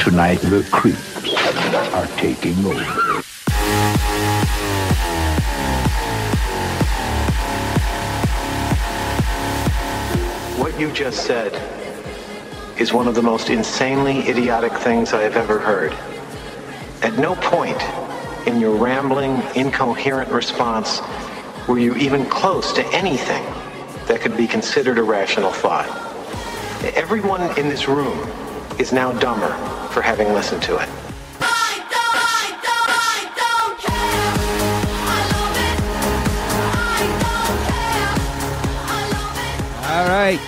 Tonight the creeps are taking over. What you just said is one of the most insanely idiotic things I have ever heard. At no point in your rambling, incoherent response were you even close to anything that could be considered a rational thought. Everyone in this room is now dumber for having listened to it. All right.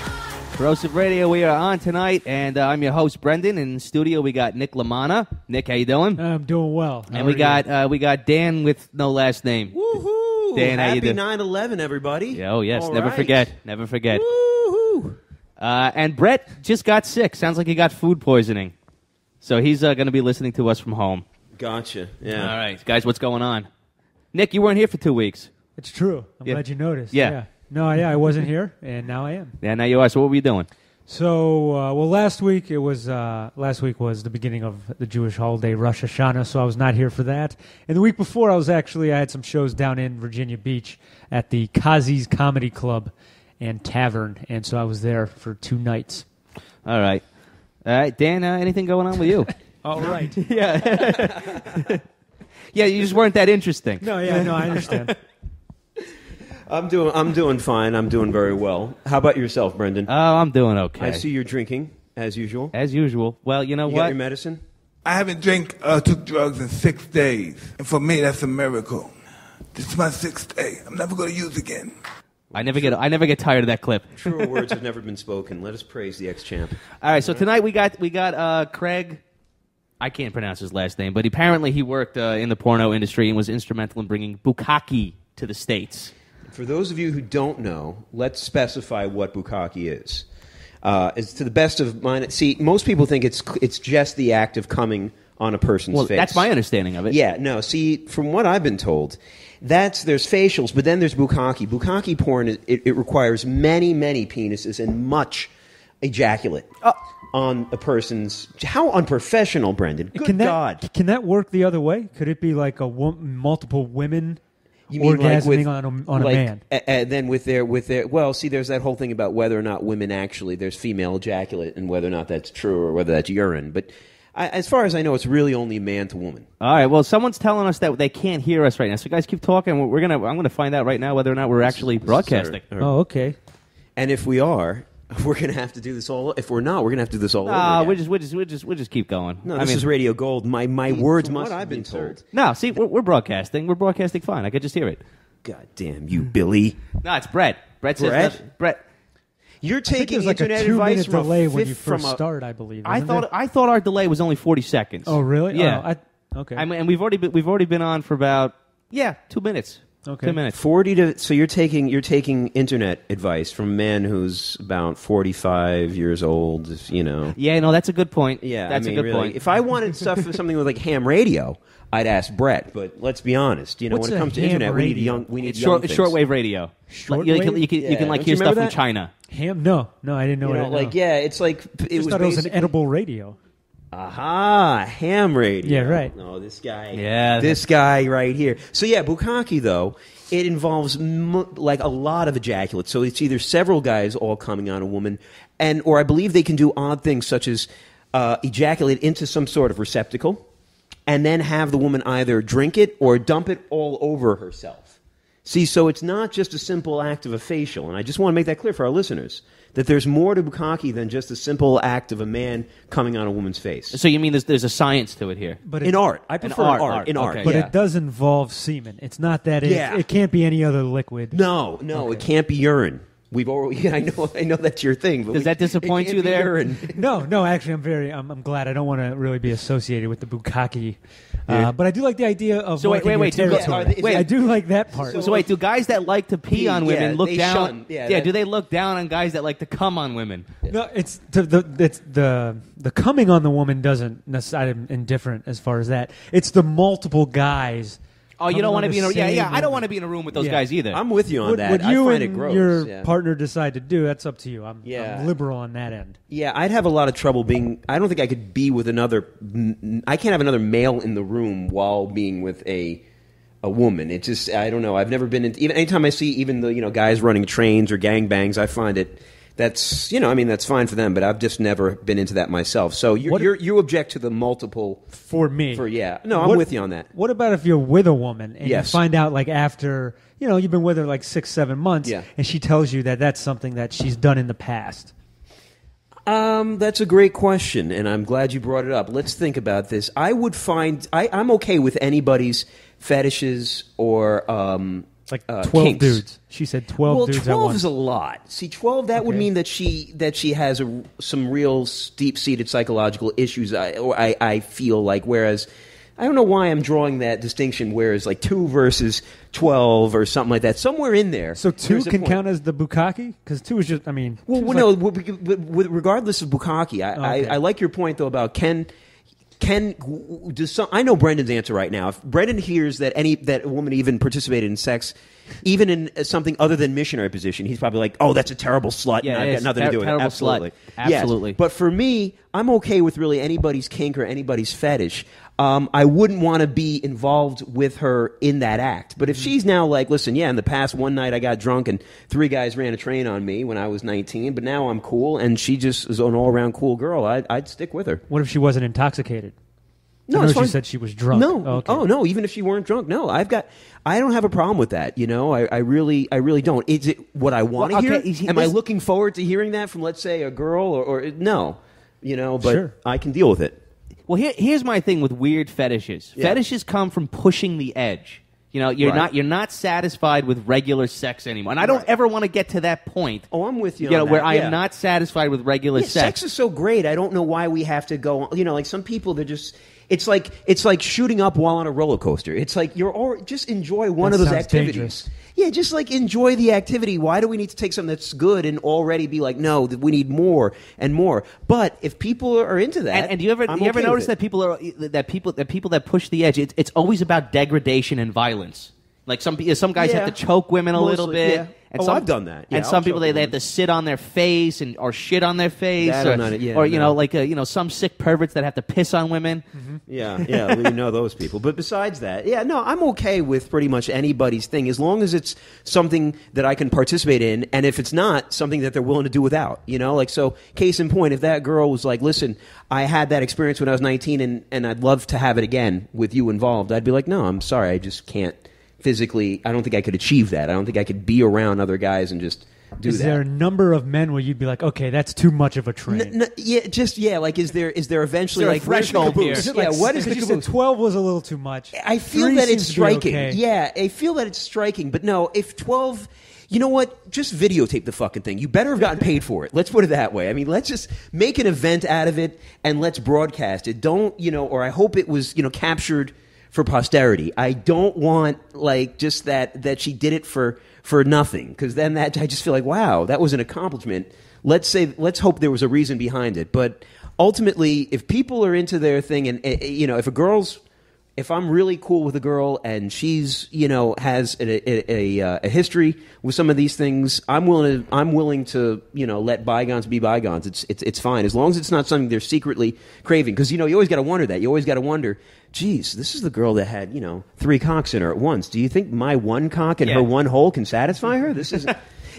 Corrosive Radio, we are on tonight, and I'm your host, Brendan. In the studio, we got Nick LaManna. Nick, how you doing? I'm doing well. And we got Dan with no last name. Woohoo! Dan, how you Happy doing? 9/11, everybody. Oh, yes. All Never right. forget. Never forget. Woohoo! And Brett just got sick. Sounds like he got food poisoning. So he's going to be listening to us from home. Gotcha. Yeah. All right. Guys, what's going on? Nick, you weren't here for 2 weeks. It's true. I'm Yeah. glad you noticed. Yeah. No, I wasn't here, and now I am. Yeah, now you are. So what were you doing? So, last week was the beginning of the Jewish holiday Rosh Hashanah, so I was not here for that. And the week before, I had some shows down in Virginia Beach at the Kazi's Comedy Club and Tavern, and so I was there for 2 nights. All right. Dan, anything going on with you? All right. Yeah. Yeah, you just weren't that interesting. No, I understand. I'm doing fine. I'm doing very well. How about yourself, Brendan? Oh, I'm doing okay. I see you're drinking, as usual. As usual. Well, you know You what? got your medicine? I haven't took drugs in 6 days. And for me, that's a miracle. This is my 6th day. I'm never going to use again. I never get tired of that clip. Truer words have never been spoken. Let us praise the ex-champ. All right, so tonight we got Craig. I can't pronounce his last name, but apparently he worked in the porno industry and was instrumental in bringing bukkake to the States. For those of you who don't know, let's specify what bukkake is. It's to the best of mine. See, most people think it's just the act of coming on a person's face. That's my understanding of it. Yeah, no. See, from what I've been told, there's facials, but then there's bukkake. Bukkake porn, it requires many, many penises and much ejaculate on a person's. How unprofessional, Brendan! Good God! Can that work the other way? Could it be like multiple women? You mean orgasming like on a man? And then with their well, see, there's that whole thing about whether or not women actually there's female ejaculate and whether or not that's true or whether that's urine. But as far as I know, it's really only man to woman. All right. Well, someone's telling us that they can't hear us right now. So guys, keep talking. I'm gonna find out right now whether or not we're actually broadcasting. Oh, okay. And if we are, we're going to have to do this all. If we're not, we're going to have to do this all over again. We'll just keep going. No, this is Radio Gold. My words must. What I've been told. No, see, we're broadcasting. We're broadcasting fine. I could just hear it. God damn you, Billy. No, it's Brett. Brett says Brett. You're taking like internet a advice 2-minute from delay when you from first start, I believe. I thought our delay was only 40 seconds. Oh, really? Yeah. Okay. And we've already been on for about 2 minutes. Okay. 2 minutes. 40 to. So you're taking internet advice from a man who's about 45 years old. You know. Yeah, no, that's a good point. Yeah, that's I mean, a good really, point. If I wanted stuff for something with like ham radio, I'd ask Brett. But let's be honest. You know, What's when it a comes to ham internet, radio? we need It's young things. shortwave radio. Shortwave? You can Yeah, like don't hear you stuff remember from that? China. Ham? No, I didn't know You what know, it like yeah, it's like it Just was thought it was an basically- edible radio. Aha, ham radio. Yeah, right. No, this guy. Yeah, this guy right here. So yeah, bukkake though, it involves like a lot of ejaculate. So it's either several guys all coming on a woman, or I believe they can do odd things such as ejaculate into some sort of receptacle, and then have the woman either drink it or dump it all over herself. See, so it's not just a simple act of a facial, and I just want to make that clear for our listeners. That there's more to bukkake than just a simple act of a man coming on a woman's face. So you mean there's a science to it here? But in art. I prefer art. In art. Okay. But yeah. it does involve semen. It's not that it can't be any other liquid. No, it can't be urine. We've already. I know that's your thing. But Does that disappoint it can't you be there? Urine. No. Actually, I'm glad. I don't want to really be associated with the bukkake. But I do like the idea of So wait, marking wait, your wait, territory. I do like that part. So wait, do guys that like to pee on women look they down? shun. Yeah, do they look down on guys that like to come on women? No, it's the coming on the woman doesn't necessarily. I'm indifferent as far as that. It's the multiple guys Oh, you don't want to be in a yeah. I don't want to be in a room with those guys either. I'm with you on that. What I you find and it gross. your partner decide to do, that's up to you. I'm Yeah. liberal on that end. Yeah, I'd have a lot of trouble being. I don't think I could be with another. I can't have another male in the room while being with a woman. It's just, I don't know. I've never been in. Even anytime I see even the guys running trains or gangbangs, I find it. That's that's fine for them, but I've just never been into that myself. So you object to the multiple for me. I'm with you on that. What about if you're with a woman and Yes. you find out like after you've been with her like 6-7 months, and she tells you that that's something that she's done in the past? That's a great question, and I'm glad you brought it up. Let's think about this. I would find I'm okay with anybody's fetishes or Like 12 kinks. dudes. She said 12 dudes at 12 once. is a lot. See, 12, that would mean that she has some real deep-seated psychological issues, I feel like, whereas I don't know why I'm drawing that distinction, whereas like 2 versus 12 or something like that. Somewhere in there. So 2 there's a can point. count as the bukkake? Because 2 is just, Well, two's no, like- regardless of bukkake, Okay. I like your point, though, about I know Brendan's answer right now. If Brendan hears that a woman even participated in sex, even in something other than missionary position, he's probably like, "Oh, that's a terrible slut." Yeah, and I've it's got nothing to do with it. terrible Absolutely, slut. Absolutely. Yes. But for me, I'm okay with really anybody's kink or anybody's fetish. I wouldn't want to be involved with her in that act. But if she's now like, listen, in the past one night I got drunk and 3 guys ran a train on me when I was 19, but now I'm cool and she just is an all-around cool girl, I'd stick with her. What if she wasn't intoxicated? No, I know it's she fine. said she was drunk. No. Oh, okay. Oh, no, even if she weren't drunk. No, I don't have a problem with that, I really don't. Is it what I want to hear? Am I looking forward to hearing that from, let's say, a girl or no? But Sure. I can deal with it. Well, here's my thing with weird fetishes. Yeah. Fetishes come from pushing the edge. You're Right. not satisfied with regular sex anymore, and I don't ever want to get to that point. Oh, I'm with you. On where that. I am not satisfied with regular sex. Sex is so great. I don't know why we have to go. Like some people, they're just. It's like shooting up while on a roller coaster. It's like just enjoy one of those sounds activities. dangerous. Yeah, just like enjoy the activity. Why do we need to take something that's good and already be like, no, that we need more and more? But if people are into that, and do you ever notice that people that push the edge, it's always about degradation and violence. Like some guys have to choke women a little Mostly, bit. yeah. And I've done that. Yeah, and I'll some people choke they have women. to sit on their face or shit on their face, That or, I'm not- yeah, or no. some sick perverts that have to piss on women. Yeah, we know those people. But besides that, I'm okay with pretty much anybody's thing as long as it's something that I can participate in, and if it's not, something that they're willing to do without. So case in point, if that girl was like, listen, I had that experience when I was 19 and I'd love to have it again with you involved, I'd be like, no, I'm sorry, I just can't physically. I don't think I could achieve that. I don't think I could be around other guys and just do Is that. there a number of men where you'd be like, okay, that's too much of a train? Like is there eventually Is there a like where's the threshold here? caboose? Is it like, What is the because you caboose? said 12 was a little too much. I feel 3 that it's seems to be striking. okay. Yeah, I feel that it's striking. But no, if 12, you know what? Just videotape the fucking thing. You better have gotten paid for it. Let's put it that way. I mean, let's just make an event out of it and let's broadcast it. Don't, or I hope it was, captured for posterity. I don't want just that she did it for nothing, because then I just feel like, wow, that was an accomplishment. Let's hope there was a reason behind it. But ultimately, if people are into their thing, and if I'm really cool with a girl and she's has a history with some of these things, I'm willing to let bygones be bygones. It's fine as long as it's not something they're secretly craving. Because you always got to wonder that. You always got to wonder, geez, this is the girl that had 3 cocks in her at once. Do you think my one cock and her one hole can satisfy her? This is.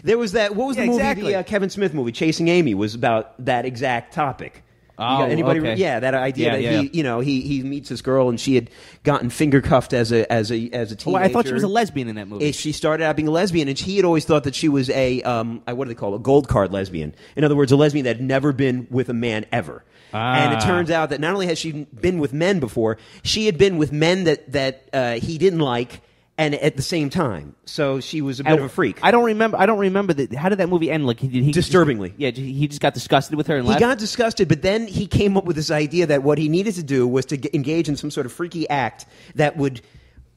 There was that. What was the movie? Exactly. The Kevin Smith movie, Chasing Amy, was about that exact topic. Oh, anybody? okay. Yeah, that idea that he meets this girl and she had gotten finger cuffed as a teenager. Well, I thought she was a lesbian in that movie. She started out being a lesbian, and he had always thought that she was what do they call it? A gold card lesbian. In other words, a lesbian that had never been with a man ever. And it turns out that not only has she been with men before, she had been with men that he didn't like. And at the same time, so she was a bit of a freak. I don't remember that. How did that movie end? Like he disturbingly. He just got disgusted with her and he left. got disgusted, but then he came up with this idea that what he needed to do was to engage in some sort of freaky act that would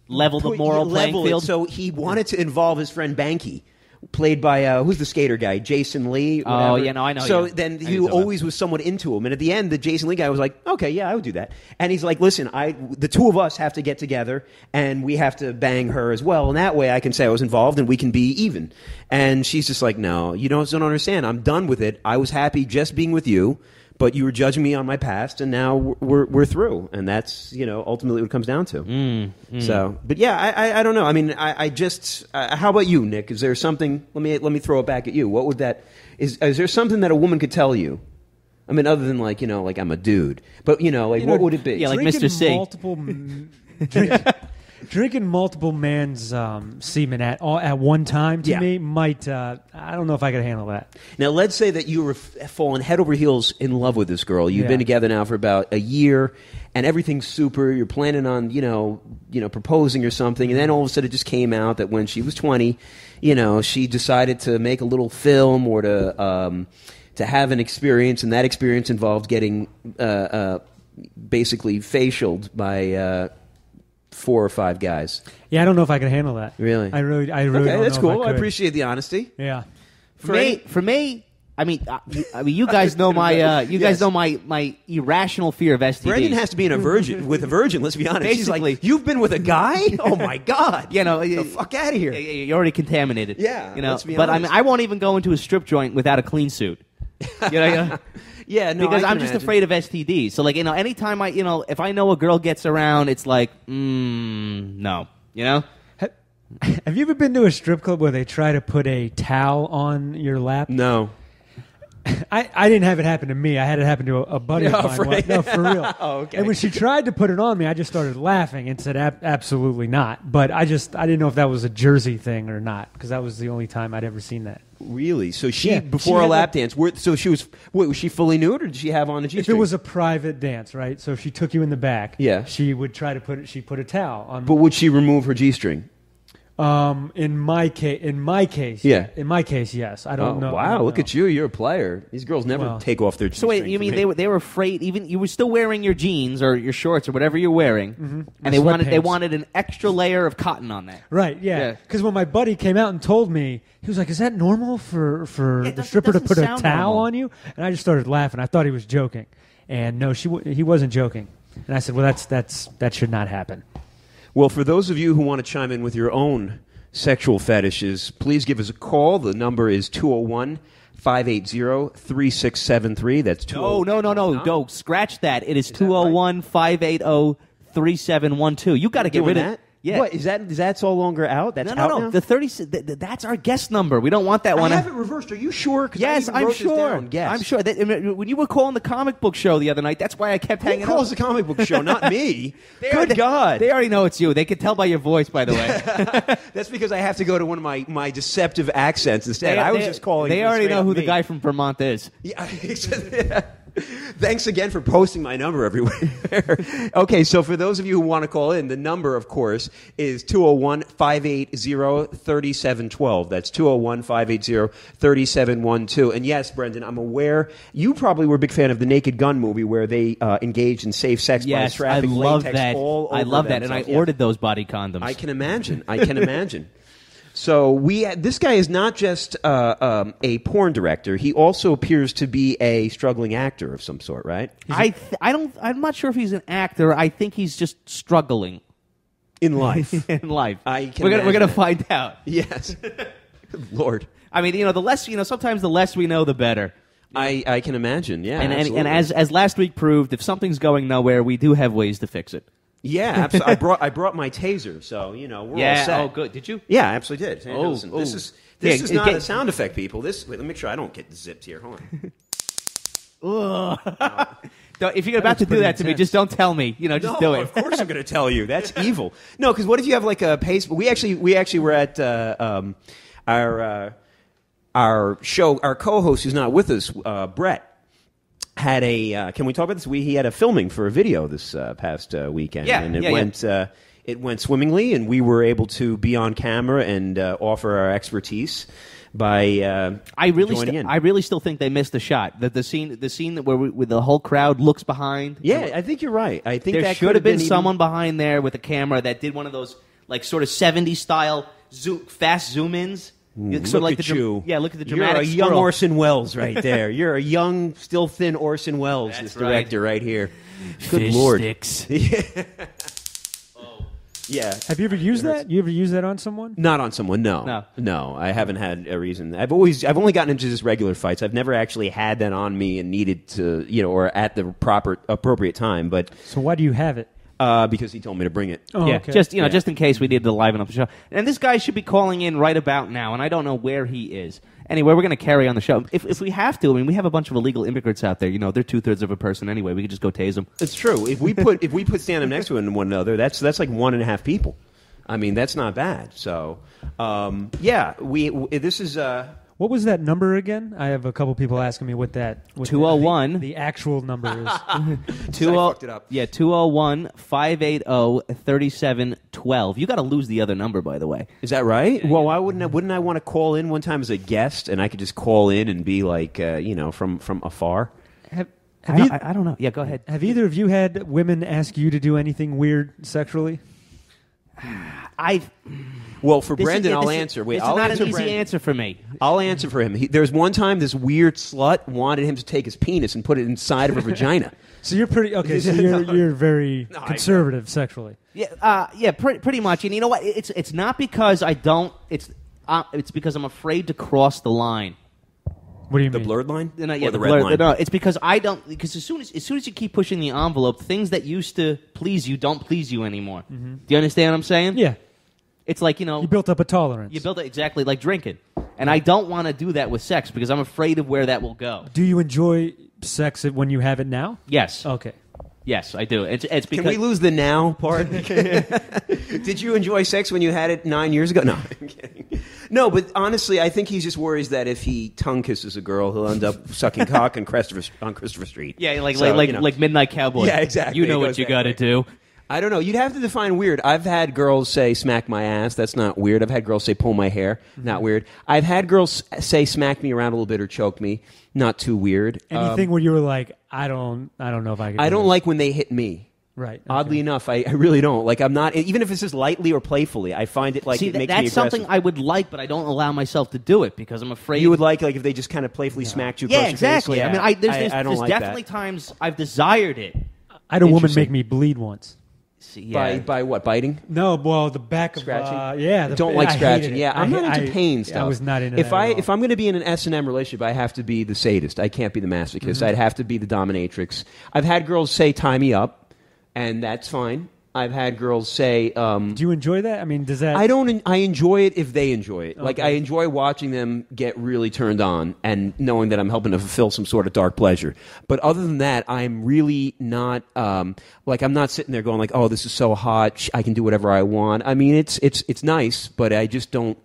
level the moral playing level it. field. So he wanted to involve his friend Banky, played by who's the skater guy, Jason Lee. Oh, whatever. yeah, no, I know. So yeah. then he always was somewhat into him, and at the end, the Jason Lee guy was like, "Okay, yeah, I would do that." And he's like, "Listen, the two of us have to get together, and we have to bang her as well, and that way I can say I was involved, and we can be even." And she's just like, "No, you don't understand. I'm done with it. I was happy just being with you." But you were judging me on my past, and now we're through, and that's ultimately what it comes down to. So, but yeah, I don't know. I mean, I just how about you, Nick? Is there something? Let me throw it back at you. What would that is there something that a woman could tell you? I mean, other than like I'm a dude, but what would it be? Yeah, like Mr. C. Drinking multiple man's semen at one time to me might I don't know if I could handle that. Now, let's say that you were fallen head over heels in love with this girl. You've been together now for about a year, and everything's super. You're planning on proposing or something, and then all of a sudden it just came out that when she was 20, she decided to make a little film or to have an experience, and that experience involved getting basically facialed by 4 or 5 guys. Yeah, I don't know if I can handle that. Really? I really okay, don't that's know cool. if I I could. appreciate the honesty. Yeah. For me, I mean, you guys know my guys know my irrational fear of STDs. Brendan has to be with a virgin. Let's be honest. She's Basically. like, "You've been with a guy? Oh my god! Get the fuck out of here! You're already contaminated. Yeah, let's be but honest. I mean, I won't even go into a strip joint without a clean suit. Yeah, no, because I I'm can just imagine. afraid of STDs. So like anytime if I know a girl gets around, it's like no, Have you ever been to a strip club where they try to put a towel on your lap? No. I didn't have it happen to me. I had it happen to a buddy of mine. right. No, for real. Oh, okay. And when she tried to put it on me, I just started laughing and said, absolutely not. But I didn't know if that was a Jersey thing or not, because that was the only time I'd ever seen that. Really? So she, Yeah, before she a had lap dance, so she was she fully nude, or did she have on a G-string? If it was a private dance, right? So if she took you in the back, Yeah. she would try to put a towel on. But would she remove her G-string? In my case, Yeah. In my case, yes. I don't know. I Wow, don't look know. at you. You're a player. These girls never Well. take off their So G-string. wait, you for mean me. they were afraid? Even you were still wearing your jeans or your shorts or whatever you're wearing, and My they sweatpants. wanted an extra layer of cotton on that. Right, Yeah. yeah. Because when my buddy came out and told me, he was like, "Is that normal for it the stripper to doesn't put a sound towel normal. on you?" And I just started laughing. I thought he was joking, and no, he wasn't joking. And I said, "Well, that should not happen." Well, for those of you who want to chime in with your own sexual fetishes, please give us a call. The number is 201-580-3673. That's 201. No. Scratch that. It is 201-580-3712. You got to get Doing rid of that? Yeah. What is that? Is that so longer out? That's out No. now? The 30. That's our guest number. We don't want that I one. have it reversed. Are you sure? 'Cause I Yes, even I'm wrote this sure. down. Yes. I'm sure. When you were calling the comic book show the other night, that's why I kept hanging Who calls up. the comic book show? Not me. Good Good God. They already know it's you. They could tell by your voice, by the way. That's because I have to go to one of my deceptive accents instead. I was just calling. They already straight know up who the me. guy from Vermont is. Yeah. Thanks again for posting my number everywhere. Okay, so for those of you who want to call in, the number, of course, is 201-580-3712. That's 201-580-3712. And yes, Brendan, I'm aware you probably were a big fan of the Naked Gun movie where they engaged in safe sex by Yes, I strapping love latex that. all over I love that, and I themselves. Yeah. ordered those body condoms. I can imagine. So this guy is not just a porn director. He also appears to be a struggling actor of some sort, right? I'm not sure if he's an actor. I think he's just struggling In life. in life. I can we're gonna imagine that. find out. Yes. Lord. I mean, the less sometimes the less we know, the better. I can imagine. Yeah. And absolutely. as last week proved, if something's going nowhere, we do have ways to fix it. Yeah, absolutely. I brought my taser, so we're all set. Oh, good. Did you? Yeah, I absolutely did. Hey, Oh, listen, oh. this is Yeah, not it- a sound effect, people. Wait, let me make sure I don't get zipped here. Hold on. If you're about to do pretty that to me, intense. just don't tell me. Just do it. Of course I'm going to tell you. That's evil. No, because what if you have like a pace? We actually were at our show. Our co-host who's not with us, Brett, had a. Can we talk about this? He had a filming for a video this past weekend, Yeah, and it yeah, went. It went swimmingly, and we were able to be on camera and offer our expertise by joining in. I really still think they missed the shot. The scene where the whole crowd looks behind. Yeah, I think you're right. I think There that should have been even- someone behind there with a camera that did one of those like sort of 70s style fast zoom ins. So Look like at the you. Yeah, look at the You're dramatic a young squirrel. Orson Welles right there. You're a young, still thin Orson Welles, That's this director right here. Good Fish Lord. sticks. Yeah. Have you ever used that? You ever used that on someone? Not on someone, no. No. I haven't had a reason. I've only gotten into just regular fights. I've never actually had that on me and needed to, or at the appropriate time. But So why do you have it? because he told me to bring it. Oh, Yeah, okay. just in case we need to liven up the show. And this guy should be calling in right about now, and I don't know where he is. Anyway, we're going to carry on the show. If we have to, I mean, we have a bunch of illegal immigrants out there. They're 2/3 of a person anyway. We could just go tase them. It's true. If we put stand them next to one another, that's like 1.5 people. I mean, that's not bad. So, this is. What was that number again? I have a couple people asking me what 201. The actual number is. I fucked it up. Yeah, 201-580-3712. You got to lose the other number, by the way. Is that right? Well, why wouldn't I want to call in one time as a guest, and I could just call in and be like, from afar? I don't know. Yeah, go ahead. Have either of you had women ask you to do anything weird sexually? Well, for Brendan, I'll answer. Wait, it's I'll not answer an easy Brendan. answer for me. I'll answer for him. There was one time this weird slut wanted him to take his penis and put it inside of her vagina. So you're pretty okay. So you're very conservative sexually. Yeah, pretty much. And you know what? It's not because I don't. It's because I'm afraid to cross the line. What do you The mean? blurred line? No, or the red line? No, it's because I don't. Because as soon as you keep pushing the envelope, things that used to please you don't please you anymore. Mm-hmm. Do you understand what I'm saying? Yeah. It's like You built up a tolerance. You built it exactly like drinking, and I don't want to do that with sex because I'm afraid of where that will go. Do you enjoy sex when you have it now? Yes. Okay. Yes, I do. It's because Can we lose the now part? Did you enjoy sex when you had it 9 years ago? No, I'm kidding. No, but honestly, I think he just worries that if he tongue kisses a girl, he'll end up sucking cock on Christopher Street. Yeah, like So, like Midnight Cowboy. Yeah, exactly. You know It what goes you that got to way. do. I don't know. You'd have to define weird. I've had girls say smack my ass. That's not weird. I've had girls say pull my hair. Not weird. I've had girls say smack me around a little bit or choke me. Not too weird. Anything where you were like, I don't know if I can. I do don't this. like when they hit me. Right. Okay. Oddly enough, I really don't. Like, I'm not, even if it's just lightly or playfully, I find it like See, it makes me that's aggressive. something I would like, but I don't allow myself to do it because I'm afraid. You would like if they just kind of playfully smacked you across Yeah, your exactly. face? I mean, there's I don't like definitely that. times I've desired it. I had a woman Interesting. make me bleed once. See, yeah. By what? Biting? No, well, the back of Scratching? yeah. Don't like I hated scratching. it. Yeah, I'm not into pain I stuff. was not into if that at all. If I'm going to be in an S&M relationship, I have to be the sadist. I can't be the masochist. Mm-hmm. I'd have to be the dominatrix. I've had girls say tie me up, and that's fine. I've had girls say. Do you enjoy that? I mean, does that? I don't. I enjoy it if they enjoy it. Like Okay. I enjoy watching them get really turned on and knowing that I'm helping to fulfill some sort of dark pleasure. But other than that, I'm really not. Like I'm not sitting there going like, "Oh, this is so hot. I can do whatever I want." I mean, it's nice, but I just don't.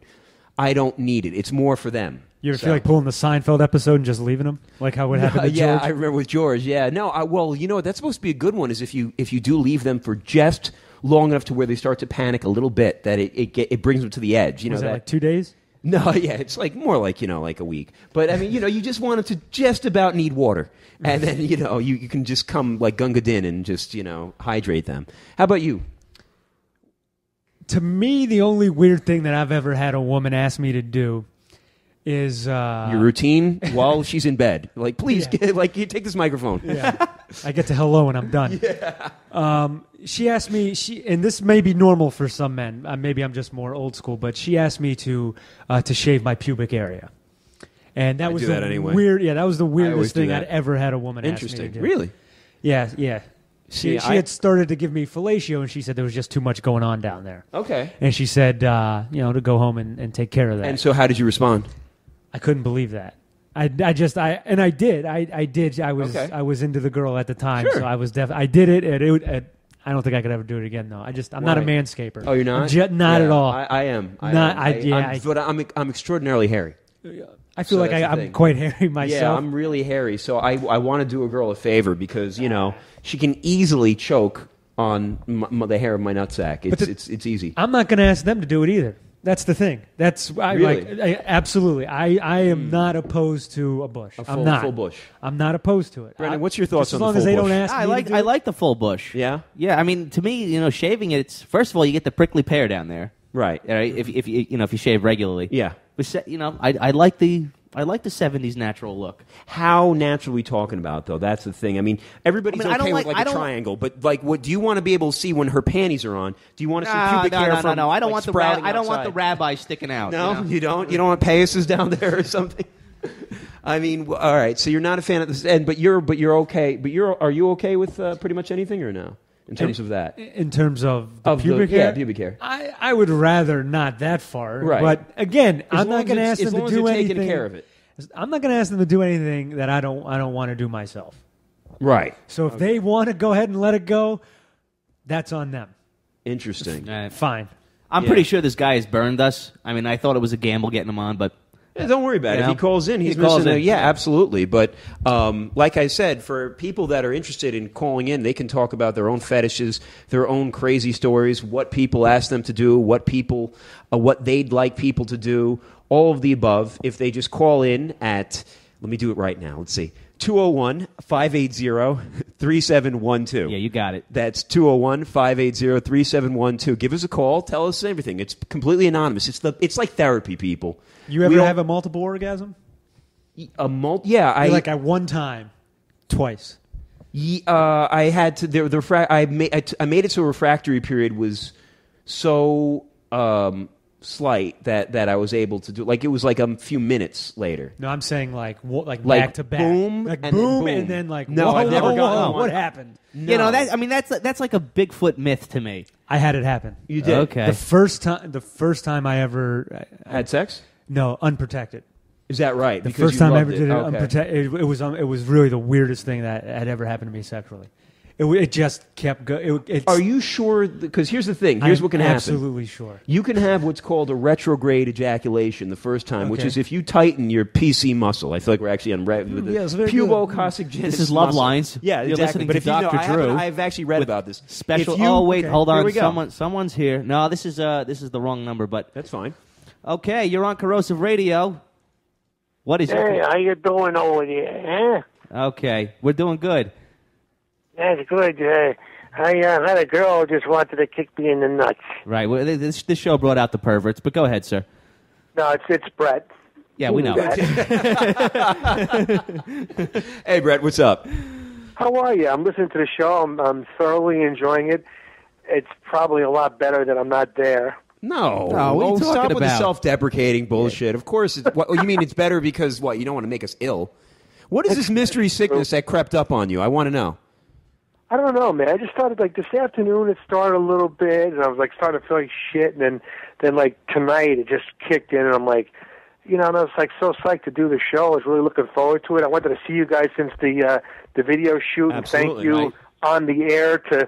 I don't need it. It's more for them. You ever feel like pulling the Seinfeld episode and just leaving them, like how it happened to Yeah, George? I remember with George. Yeah, no. Well, you know what? That's supposed to be a good one. Is if you do leave them for just long enough to where they start to panic a little bit, that it brings them to the edge. You Was know that like 2 days? No, yeah, it's like more like like a week. But I mean, you just want them to just about need water, and then you can just come like Gunga Din and just hydrate them. How about you? To me, the only weird thing that I've ever had a woman ask me to do is Your routine while she's in bed. Like, please, Yeah. you take this microphone. Yeah, I get to hello and I'm done. She asked me, and this may be normal for some men. Maybe I'm just more old school, but she asked me to shave my pubic area, and that was do the that anyway. weird. Yeah, that was the always weirdest do thing that. I'd ever had a woman ask me to Interesting. do. Really? Yeah, yeah. She had started to give me fellatio, and she said there was just too much going on down there. Okay. And she said, to go home and take care of that. And so, how did you respond? I couldn't believe that. I did. I did. I was Okay. I was into the girl at the time, Sure. so I was I did it, and I don't think I could ever do it again, though. I'm not a Why? manscaper. Oh, you're not? Not Yeah, at all. I am. But I'm extraordinarily hairy. I feel So like that's the I'm thing. quite hairy myself. Yeah, I'm really hairy, so I want to do a girl a favor because she can easily choke on the hair of my nutsack. It's easy. I'm not going to ask them to do it either. That's the thing. Really? Absolutely. I am not opposed to a bush. A I'm not. full bush. I'm not opposed to it. Brandon, what's your thoughts just on as long the as full they bush? don't ask I me like to do I it. like the full bush. Yeah? Yeah. I mean, to me, shaving it. It's first of all, you get the prickly pear down there. Right. If you shave regularly. Yeah. But I like the 70s natural look. How natural are we talking about, though? That's the thing. I mean, everybody's okay with a triangle, but what do you want to be able to see when her panties are on? Do you want to see pubic hair from No. I don't want the rabbi sticking out. No, you don't. You don't want payasses down there or something. I mean, all right. So you're not a fan of this end, but you're okay. But are you okay with pretty much anything or no? In terms of that, in terms of pubic hair, pubic hair. I would rather not that far. Right. But again, I'm not going to ask them to do anything. Taking care of it. I'm not going to ask them to do anything that I don't want to do myself. Right. So if they want to go ahead and let it go, that's on them. Interesting. Fine. I'm pretty sure this guy has burned us. I mean, I thought it was a gamble getting him on, but. Yeah, don't worry about it. If he calls in, he's missing. Yeah, absolutely. But like I said, for people that are interested in calling in, they can talk about their own fetishes, their own crazy stories, what people ask them to do, what they'd like people to do, all of the above. If they just call in at, let me do it right now. Let's see. 201-580-3712. Yeah, you got it. That's 201-580-3712. Give us a call. Tell us everything. It's completely anonymous. It's like therapy, people. You ever have a multiple orgasm? Yeah. Like at one time, twice. I had to. I made it so a refractory period was so slight that I was able to do. Like it was like a few minutes later. No, I'm saying like back to back. Boom, like and boom, then boom. and then like no, I've never gotten one. What happened? No. That's like a Bigfoot myth to me. I had it happen. You did. Okay. The first time I ever had sex. No, unprotected. Is that right? The first time I ever did it unprotected, it was really the weirdest thing that had ever happened to me sexually. It just kept going. Are you sure? Because here's the thing. Here's what can happen. Absolutely sure. You can have what's called a retrograde ejaculation the first time, which is if you tighten your PC muscle. I feel like we're actually on pubococcygenesis. This is Love muscle. Lines. Yeah, You're exactly. listening But to if you know, Dr. Drew. I've actually read about this. Hold on. Here we go. Someone's here. No, this is the wrong number, but that's fine. Okay, you're on Corrosive Radio. What is Hey, how you doing over there? Huh? Okay, we're doing good. That's good. I had a girl who just wanted to kick me in the nuts. Right. Well, this show brought out the perverts, but go ahead, sir. No, it's Brett. Yeah, we know. Hey, Brett, what's up? How are you? I'm listening to the show. I'm thoroughly enjoying it. It's probably a lot better that I'm not there. No, what are you talking stop with the about? self-deprecating bullshit. Of course, you mean it's better because what? You don't want to make us ill. What is this mystery sickness that crept up on you? I want to know. I don't know, man. I just started like this afternoon. It started a little bit, and I was like starting to feel like shit. And then like tonight, it just kicked in, and I'm like, and I was like so psyched to do the show. I was really looking forward to it. I wanted to see you guys since the video shoot, and thank you on the air to.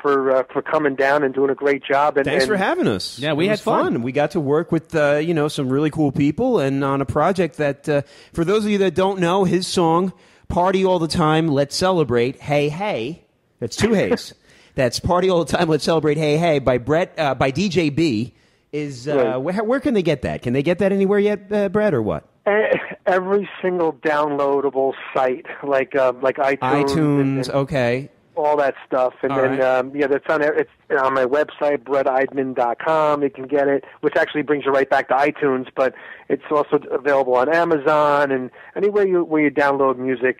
For coming down and doing a great job. And thanks for having us. Yeah, we had fun. We got to work with some really cool people and on a project that, for those of you that don't know, his song "Party All the Time, Let's Celebrate, Hey Hey." That's two Hays. That's "Party All the Time, Let's Celebrate, Hey Hey" by DJ B. Is where can they get that? Can they get that anywhere yet, Brett, or what? Every single downloadable site, like iTunes. Okay. All that stuff, and that's it's on my website, brettidman.com. You can get it, which actually brings you right back to iTunes, but it's also available on Amazon and anywhere where you download music,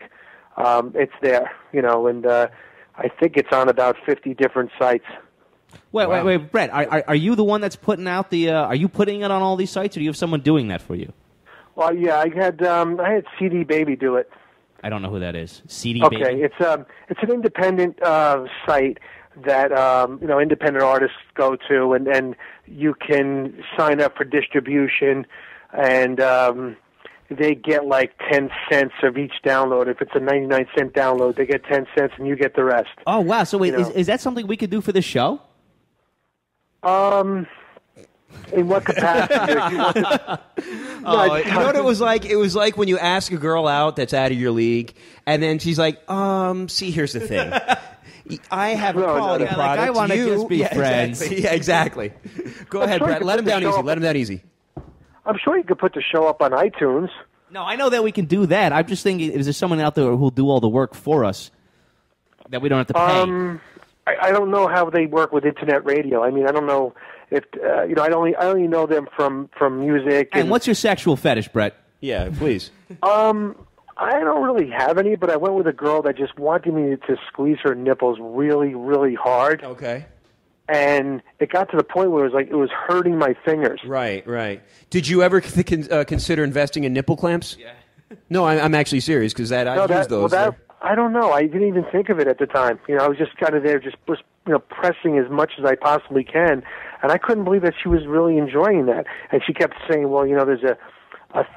it's there, and I think it's on about 50 different sites. Wait, Brett, are you the one that's putting out are you putting it on all these sites, or do you have someone doing that for you? Well, yeah, I had CD Baby do it. I don't know who that is. CD Baby? Okay, it's an independent site that independent artists go to, and you can sign up for distribution, and they get like 10 cents of each download. If it's a 99-cent download, they get 10 cents, and you get the rest. Oh wow! So wait, is that something we could do for this show? In what capacity? You know what it was like? It was like when you ask a girl out that's out of your league, and then she's like, see, here's the thing. I have a quality product. Like, I want to just be friends. Exactly. Yeah, exactly. Go ahead, Brett. Let him down easy. I'm sure you could put the show up on iTunes. No, I know that we can do that. I'm just thinking, is there someone out there who'll do all the work for us that we don't have to pay? I don't know how they work with internet radio. I mean, I don't know if I only know them from music. And what's your sexual fetish, Brett? Yeah, please. I don't really have any, but I went with a girl that just wanted me to squeeze her nipples really, really hard. Okay. And it got to the point where it was hurting my fingers. Right. Did you ever consider investing in nipple clamps? Yeah. No, I'm actually serious because I've used those. I don't know. I didn't even think of it at the time. I was just kind of there, just pressing as much as I possibly can, and I couldn't believe that she was really enjoying that. And she kept saying, "Well, there's a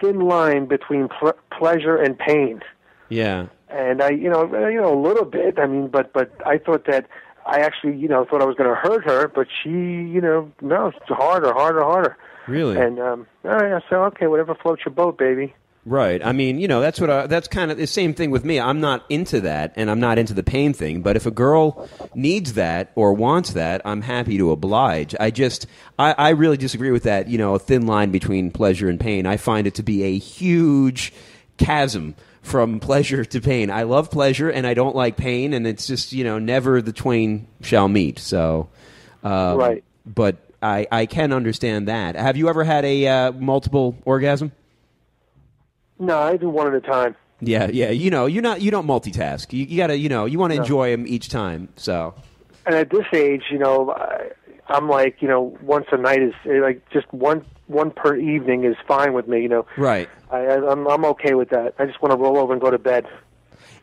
thin line between pleasure and pain." Yeah. And I, a little bit. I mean, but I thought that I actually, thought I was going to hurt her, but she, no, it's harder. Really? And I said, okay, whatever floats your boat, baby. Right. I mean, that's kind of the same thing with me. I'm not into that, and I'm not into the pain thing. But if a girl needs that or wants that, I'm happy to oblige. I really disagree with that, a thin line between pleasure and pain. I find it to be a huge chasm from pleasure to pain. I love pleasure, and I don't like pain, and it's just, never the twain shall meet. So, right. But I can understand that. Have you ever had a multiple orgasm? No, I do one at a time. Yeah. You don't multitask. You gotta, you want to enjoy them each time. So. And at this age, I'm like, once a night is like just one per evening is fine with me. Right. I'm okay with that. I just want to roll over and go to bed.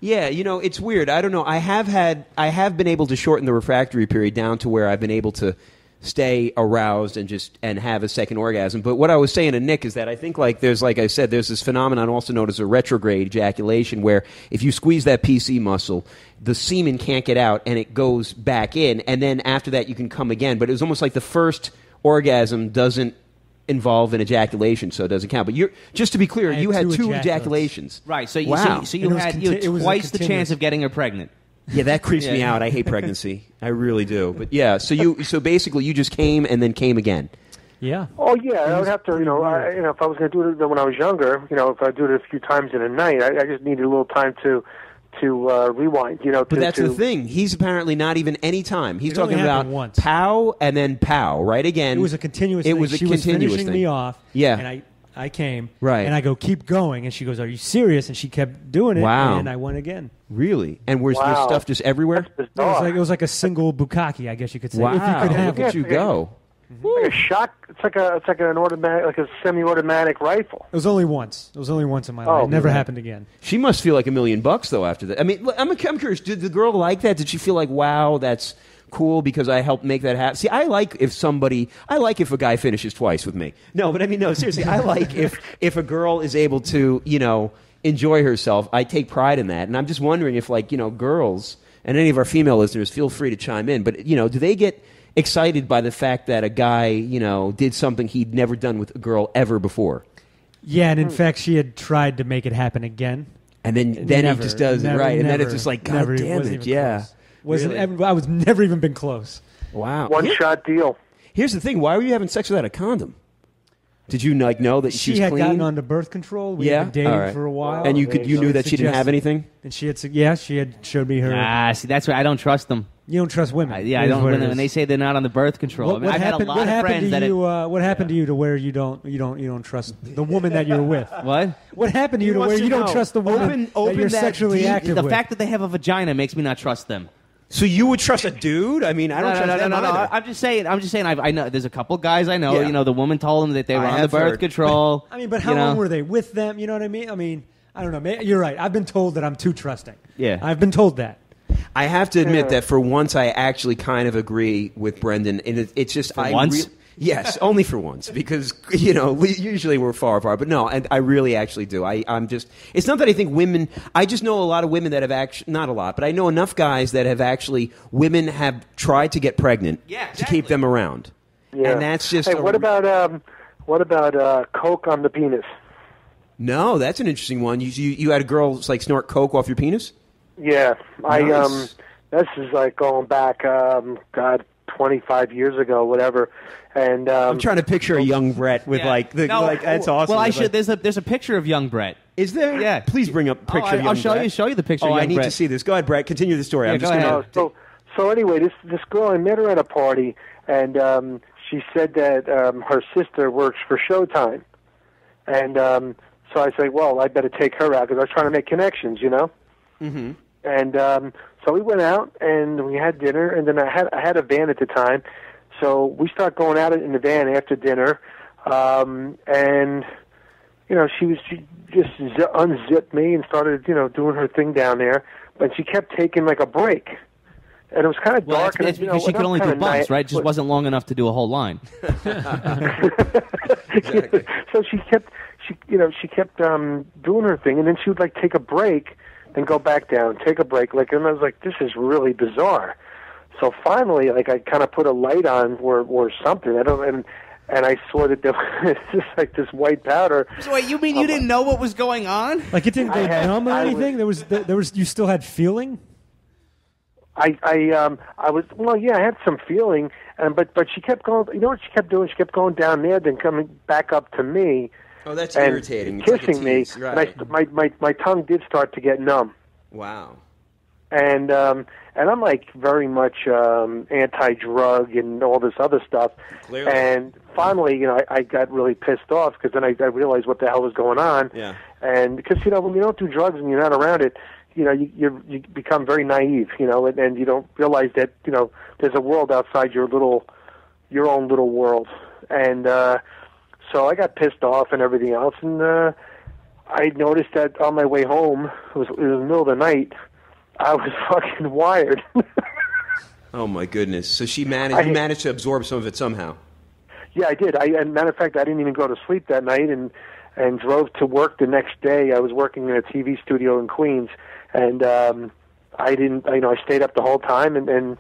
Yeah, it's weird. I don't know. I have been able to shorten the refractory period down to where I've been able to stay aroused and have a second orgasm. But what I was saying to Nick is that I think there's this phenomenon also known as a retrograde ejaculation, where if you squeeze that PC muscle, the semen can't get out and it goes back in, and then after that you can come again. But it was almost like the first orgasm doesn't involve an ejaculation, so it doesn't count. But just to be clear, you had two ejaculations. Right. So you wow. so you had twice the chance of getting her pregnant. Yeah, that creeps me out. I hate pregnancy. I really do. But yeah, so basically you just came and then came again. Yeah. Oh yeah, I would have to. If I was going to do it when I was younger, if I do it a few times in a night, I just needed a little time to rewind. But that's the thing. He's apparently not even any time. He's talking about once. Pow and then pow. Right again. It was a continuous. It thing. was a she continuous was finishing thing. me off. Yeah. And I came. Right. And I go, keep going. And she goes, are you serious? And she kept doing it. Wow. And I went again. Really? And was there stuff just everywhere? That's It was like a single bukkake, I guess you could say. Wow. If you could have Look at it. you go. It's like a shot. It's like an automatic, like a semi-automatic rifle. It was only once. It was only once in my life. It never happened again. She must feel like $1 million though after that. I mean, I'm curious. Did the girl like that? Did she feel like, wow, that's cool because I helped make that happen? See, I like if a guy finishes twice with me. No, but I mean, no, seriously, I like if a girl is able to, enjoy herself. I take pride in that, and I'm just wondering if, girls and any of our female listeners, feel free to chime in. But do they get excited by the fact that a guy, did something he'd never done with a girl ever before? Yeah, and in fact, she had tried to make it happen again. And then he just does it, right? And then it's just like, God damn it, yeah. I was never even been close. Wow. One-shot deal. Here's the thing. Why were you having sex without a condom? Did you know that she was had clean? gotten onto birth control. We had been dating for a while. And you knew that she didn't have anything? And she had showed me her. See, that's why I don't trust them. You don't trust women. I don't. When they say they're not on the birth control, I've had a lot of friends that. What happened to you to where you don't trust the woman that you're with? What? What happened to you to where you don't trust the woman that you're sexually active with? The fact that they have a vagina makes me not trust them. So you would trust a dude? I mean, I don't trust them either. I'm just saying. I know. There's a couple guys I know. Yeah. The woman told them that they were on the birth control. But how long were they with them? You know what I mean? I don't know. You're right. I've been told that I'm too trusting. Yeah, I've been told that. I have to admit that for once I actually kind of agree with Brendan. And it's just once. Yes, only for once, because usually we're far apart. But no, I really actually do. I'm just. It's not that I think women. I just know a lot of women that have actually, not a lot, but I know enough guys that have actually, women have tried to get pregnant to keep them around. Yeah. And that's just. Hey, what about coke on the penis? No, that's an interesting one. You had a girl snort coke off your penis? Yeah, Nice. This is like going back, 25 years ago, whatever. And I'm trying to picture a young Brett with that's awesome. Well, I should. There's a picture of young Brett. Is there? Yeah. Please bring up a picture of young Brett. I'll show you the picture. Oh, of young I need Brett. to see this. Go ahead, Brett. Continue the story. Yeah, I'm just go gonna. ahead. So anyway, this girl, I met her at a party, and she said that her sister works for Showtime, and so I said, well, I better take her out because I was trying to make connections, you know. Mm-hmm. And so we went out and we had dinner, and then I had a van at the time, so we start going out in the van after dinner, and you know she just unzipped me and started doing her thing down there, but she kept taking like a break. And it was kind of dark. It's because she could only do bumps, right? It just wasn't long enough to do a whole line. Exactly. So she kept doing her thing, and then she would like take a break and go back down, take a break, and I was like, this is really bizarre. So finally, like I kind of put a light on or something. And I saw that there was just like this white powder. So wait, you mean you didn't know what was going on? Like it didn't go numb or anything? There was you still had feeling? I was I had some feeling, but she kept going. You know what she kept doing? She kept going down there, then coming back up to me. Oh, that's and irritating. Kissing me, right. and my tongue did start to get numb. Wow. And I'm like very much anti-drug and all this other stuff. Clearly. And finally, I got really pissed off because then I realized what the hell was going on. Yeah. And because when you don't do drugs and you're not around it, you become very naive, and you don't realize that there's a world outside your own little world. And so I got pissed off and everything else, and I noticed that on my way home, it was the middle of the night, I was fucking wired. Oh my goodness! So you managed to absorb some of it somehow. Yeah, I did. And matter of fact, I didn't even go to sleep that night, and drove to work the next day. I was working in a TV studio in Queens, and I didn't. I stayed up the whole time, and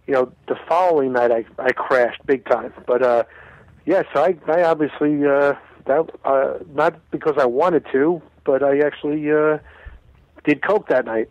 the following night I crashed big time. But yeah, so I obviously not because I wanted to, but I actually did coke that night.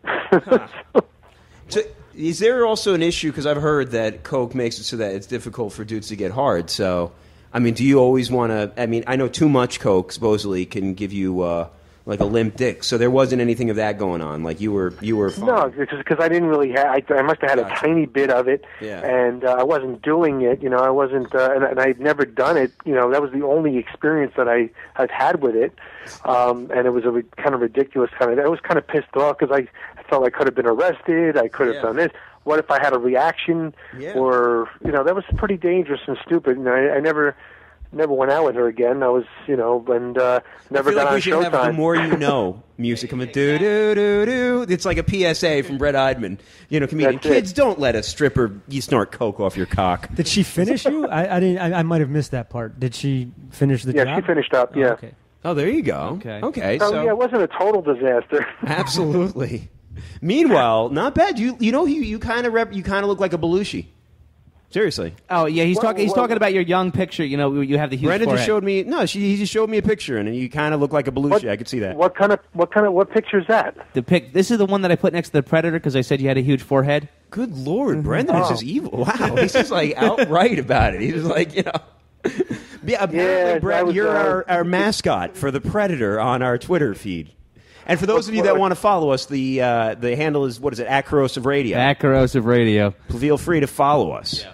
So, is there also an issue, because I've heard that coke makes it so that it's difficult for dudes to get hard, so, I mean, do you always want to, I know too much coke supposedly can give you, like a limp dick, so there wasn't anything of that going on, like you were fine. No, because I didn't really have, I must have had a tiny bit of it, Yeah. and I wasn't doing it, I wasn't, and I'd never done it, that was the only experience that I've had with it, and it was a kind of ridiculous I was kind of pissed off because I felt I could have been arrested, I could have done this. What if I had a reaction? Yeah. Or, that was pretty dangerous and stupid. I never went out with her again. I was, and never got on we should have Showtime. The More You Know music coming, do-do-do-do. It's like a PSA from Brett Eidman. Comedian. That's Kids, it. don't let a stripper snort coke off your cock. Did she finish you? I didn't. I might have missed that part. Did she finish the job? Yeah, she finished up, yeah. Oh, okay. Oh, there you go. Okay. So yeah, it wasn't a total disaster. absolutely. Meanwhile, not bad. You kind of look like a Belushi. Seriously. Oh yeah, he's talking about your young picture. You have the huge Brendan forehead. just showed me. No, he just showed me a picture, and you kind of look like a Belushi. I could see that. What picture is that? This is the one that I put next to the Predator because I said you had a huge forehead. Good Lord, Brendan is just evil. Wow, he's just like outright about it. He's just like Yeah, apparently, Brett, you're our mascot for the Predator on our Twitter feed. And for those of you that want to follow us, the handle is, what is it, @Corrosive Radio. @Corrosive Radio. Feel free to follow us.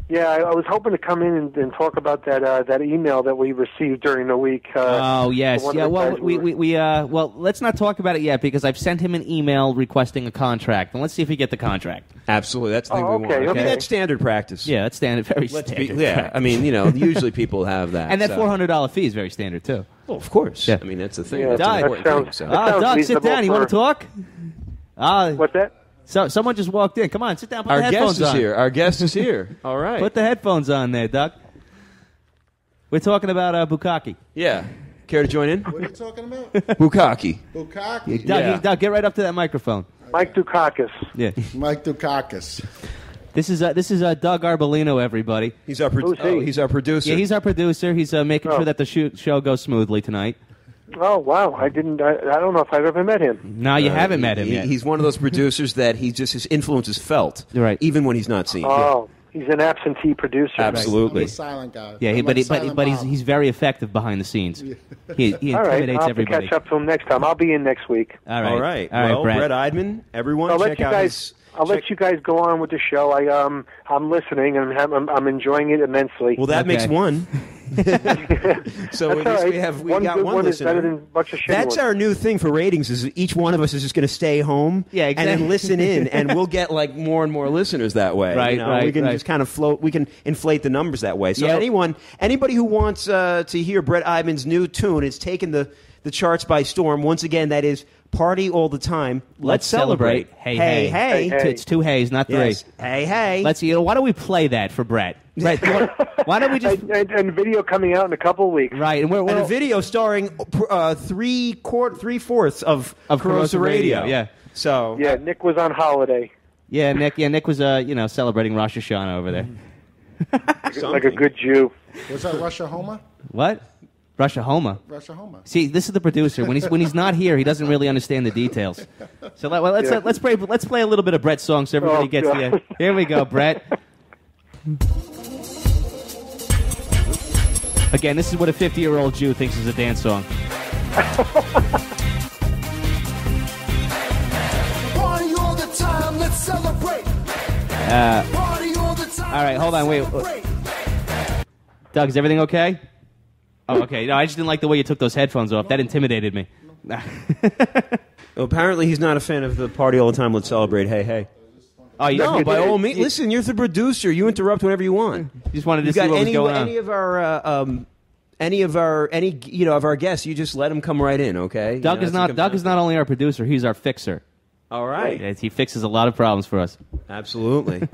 Yeah, I was hoping to come in and talk about that email that we received during the week. Oh yes, yeah. Well, well, let's not talk about it yet because I've sent him an email requesting a contract, and let's see if we get the contract. Absolutely, that's the thing we want. okay. I mean, that's standard practice. Yeah, that's standard, very standard. Yeah, I mean, usually people have that, and that so. $400 fee is very standard too. Well, of course. Yeah. I mean, that's the thing. Yeah, That's an that important sounds- thing. So. that sounds Doug, sit reasonable down. You want to talk? What's that? So someone just walked in. Come on, sit down. Put Our the headphones guest is on. here. Our guest is here. All right. Put the headphones on there, Doug. We're talking about Bukkake. Yeah. Care to join in? What are you talking about? Bukkake. Bukkake. Doug, get right up to that microphone. Mike Dukakis. Yeah. Mike Dukakis. This is Doug Arbolino, everybody. He's our Who's he? he's our producer. Yeah, he's our producer. He's making Oh. sure that the show goes smoothly tonight. Oh wow, I don't know if I've ever met him. No, you haven't met him yet. He's one of those producers that his influence is felt, Right. even when he's not seen. Oh, he's an absentee producer. Absolutely. I'm a silent guy. Yeah, I'm but like Silent but Bob. he's very effective behind the scenes. He All right, intimidates I'll have everybody. to catch up to him next time. I'll be in next week. All right, All right. All right, well, Brett. Brett Eidman, everyone, I'll let check you out guys. I'll let you guys go on with the show. I'm listening and I'm enjoying it immensely. Well, that makes one. So at least we got one is listener. better than a bunch of shitty That's ones. our new thing for ratings. Is each one of us is just going to stay home, Yeah, and exactly. then listen in, and we'll get like more and more listeners that way. Right, you know? right, We can right. just kind of float. We can inflate the numbers that way. So Yeah. anybody who wants to hear Brett Ivan's new tune, it's taken the charts by storm. Once again, that is "Party All the Time." Let's celebrate. Hey, hey, hey. Hey. It's 2 hays, not 3. Yes. Hey, hey. Let's see. Why don't we play that for Brett? Brett, why don't we just and video coming out in a couple of weeks. right? And we're and a video starring 3/4 of Corrosive Radio. Yeah. So Yeah, Nick was on holiday. Yeah, Nick. Yeah, Nick was celebrating Rosh Hashanah over there. Like a good Jew. Was that Russia Homa? What? Rosh Hashanah. Russia Homa. See, this is the producer. When he's not here, he doesn't really understand the details. So let's play a little bit of Brett's song so everybody Oh, gets God. the. Here we go, Brett. Again, this is what a 50-year-old Jew thinks is a dance song. Party all the time, let's celebrate. Party all the time. All right, hold on, wait. Doug, is everything okay? Oh, okay. No, I just didn't like the way you took those headphones off. That intimidated me. apparently he's not a fan of the "Party All the Time, Let's Celebrate." Hey, hey. Oh, you No, by all means. you- Listen, you're the producer. You interrupt whenever you want. You just wanted to You see got what was any going on. any of our guests, you just let them come right in, okay? Doug You is know, not that's Doug is not only our producer; he's our fixer. All right. Yes, he fixes a lot of problems for us. Absolutely.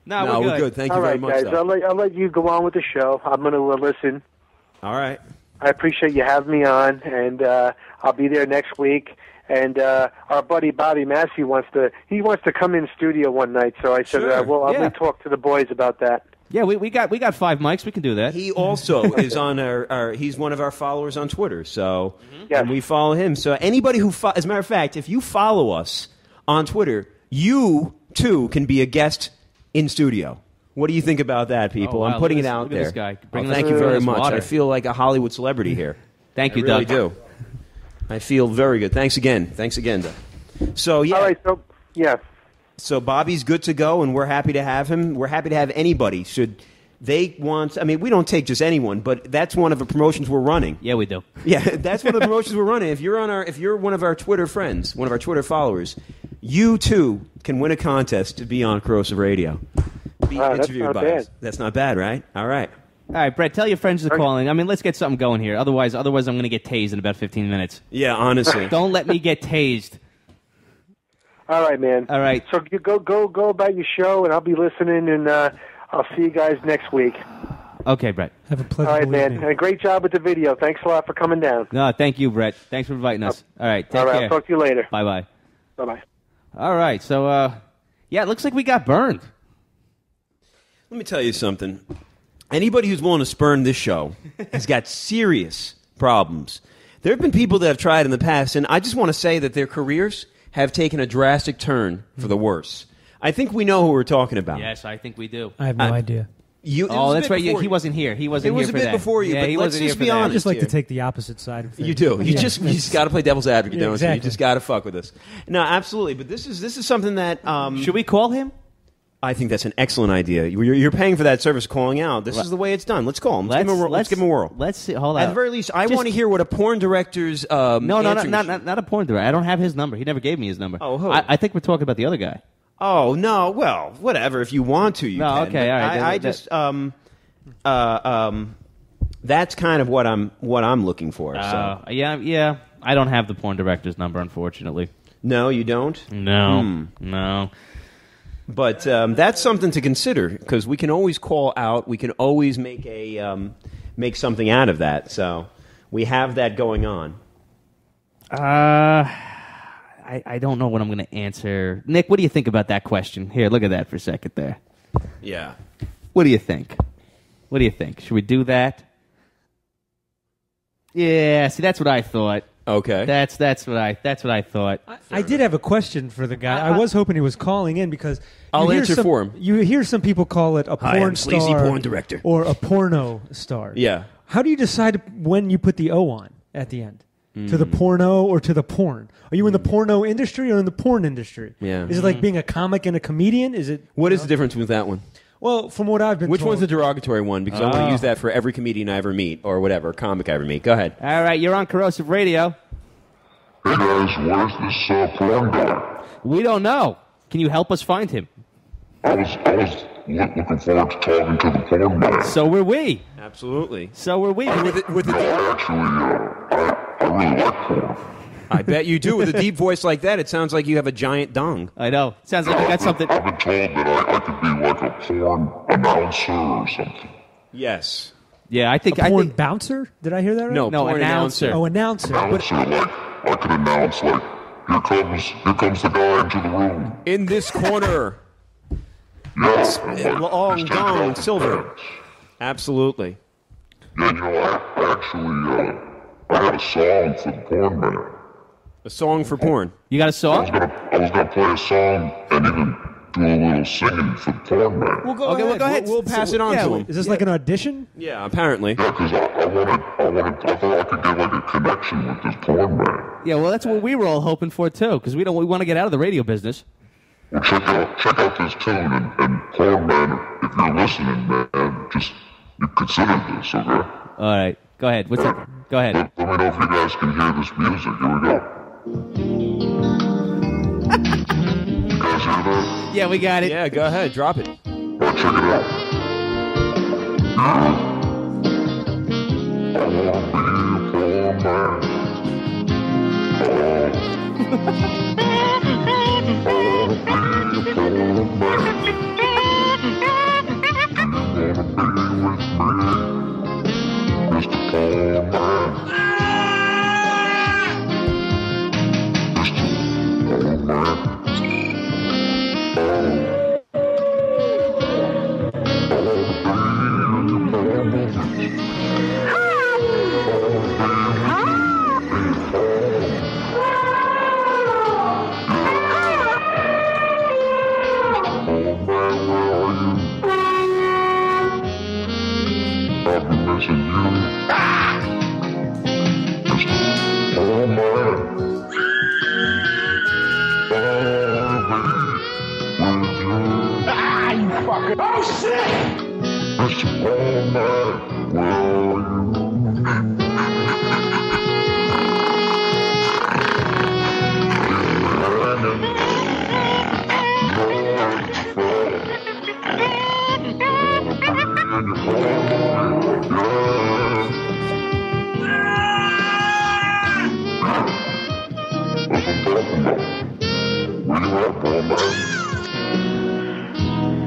No, we're good. Thank you All very right, much. guys. though. I'll let you go on with the show. I'm going to listen. All right. I appreciate you having me on, and I'll be there next week. And our buddy Bobby Massey wants to come in studio one night. So I said, Sure. I'm Yeah. going to talk to the boys about that. Yeah, we got 5 mics. We can do that. He also is on he's one of our followers on Twitter, so Yes. and we follow him. So anybody who as a matter of fact, if you follow us on Twitter, you too can be a guest in studio. What do you think about that, people? Oh, wow, I'm putting look it at out this- there. look at this guy bringing Thank us you very this much. water. I feel like a Hollywood celebrity here. Thank you, I really Doug. do. I feel very good. Thanks again, Doug. So yeah. All right. So yeah. So Bobby's good to go, and we're happy to have him. We're happy to have anybody. Should they want... I mean, we don't take just anyone, but that's one of the promotions we're running. Yeah, we do. Yeah, that's one of the promotions we're running. If you're one of our Twitter friends, one of our Twitter followers, you too can win a contest to be on Corrosive Radio. Be Wow, that's interviewed not by bad. us. That's not bad, right? All right. All right, Brett, tell your friends to call in. I mean, let's get something going here. Otherwise I'm going to get tased in about 15 minutes. Yeah, honestly. Don't let me get tased. All right, man. All right. So you go about your show, and I'll be listening, and I'll see you guys next week. Okay, Brett. Have a All pleasant right, man. evening. And great job with the video. Thanks a lot for coming down. No, thank you, Brett. Thanks for inviting us. All right, take All right. care. I'll talk to you later. Bye-bye. Bye-bye. All right, so, yeah, it looks like we got burned. Let me tell you something. Anybody who's willing to spurn this show has got serious problems. There have been people that have tried in the past, and I just want to say that their careers have taken a drastic turn for the worse. I think we know who we're talking about. Yes, I think we do. I have no idea. It Oh, was a that's bit right. before He you. wasn't here. He wasn't It was here a for bit that. before you, yeah, but he let's wasn't just here be for that. I honest. just like to here. take the opposite side of things. You do. You Yeah, just that's- got to play devil's advocate, Yeah, don't you? exactly. You just got to fuck with us. No, absolutely. But this is something that Should we call him? I think that's an excellent idea. You're paying for that service, calling out. This is the way it's done. Let's call him. Let's give him a whirl. Let's see. Hold on. At the very least, I Just- want to hear what a porn director's No, answering machine- not a porn director. I don't have his number. He never gave me his number. Oh, who? I think we're talking about the other guy. Oh no, well, whatever. If you want to, you No, can. okay, But all right. I just that's kind of what I'm looking for. So Yeah. I don't have the porn director's number, unfortunately. no, you don't. No. But that's something to consider because we can always call out. We can always make make something out of that. So we have that going on. I don't know what I'm going to answer. Nick, what do you think about that question? Here, look at that for a second there. Yeah. What do you think? What do you think? Should we do that? Yeah, see, that's what I thought. Okay. That's what I thought. I did have a question for the guy. I was hoping he was calling in because I'll you hear answer some- for him. You hear some people call it a Hi, porn I'm sleazy star porn director. or a porno star. Yeah. How do you decide when you put the O on at the end? To the porno or to the porn? Are you in the porno industry or in the porn industry? Yeah. Is it like being a comic and a comedian? Is it? What is the difference with that one? Well, from what I've been Which told, one's the derogatory one? Because I want to use that for every comedian I ever meet, or whatever, comic I ever meet. Go ahead. All right, you're on Corrosive Radio. Hey guys, where's this porn guy? We don't know. Can you help us find him? I was looking forward to talking to the porn man. So were we. Absolutely. So were we. No, actually, I really like porn. I bet you do. With a deep voice like that, it sounds like you have a giant dong. I know. Sounds like you got something. I've been told that I could be like a porn announcer or something. Yes. Yeah, I think. a porn bouncer? Did I hear that right? No, No, porn announcer. Oh, announcer. Announcer, like, I could announce, like, here comes the guy into the room. In this corner. Yes. Long dong, silver. Absolutely. Yeah, you know, I had a song for the porn man. A song for porn. You got a song? I was gonna play a song and even do a little singing for the porn man. We'll go Okay, ahead. well, go ahead. We'll pass it on to him. Is this like an audition? Yeah, apparently. Yeah, because I thought I could get like a connection with this porn man. Yeah, well, that's what we were all hoping for too, because we want to get out of the radio business. Well, check out this tune and porn man, if you're listening, man, just you consider this, okay? All right, go ahead. What's that? Go ahead. Let me know if you guys can hear this music. Here we go. You guys hear that? Yeah, we got it. Yeah, go ahead. Drop it. All right, check it out. I wanna be a porn man. I wanna be a porn man. Do you wanna be with me, Mr. Porn Man? Mr. Porn Man. I've been missing you. Just oh man. You fucker. Oh, shit! Mr. Oh man, where are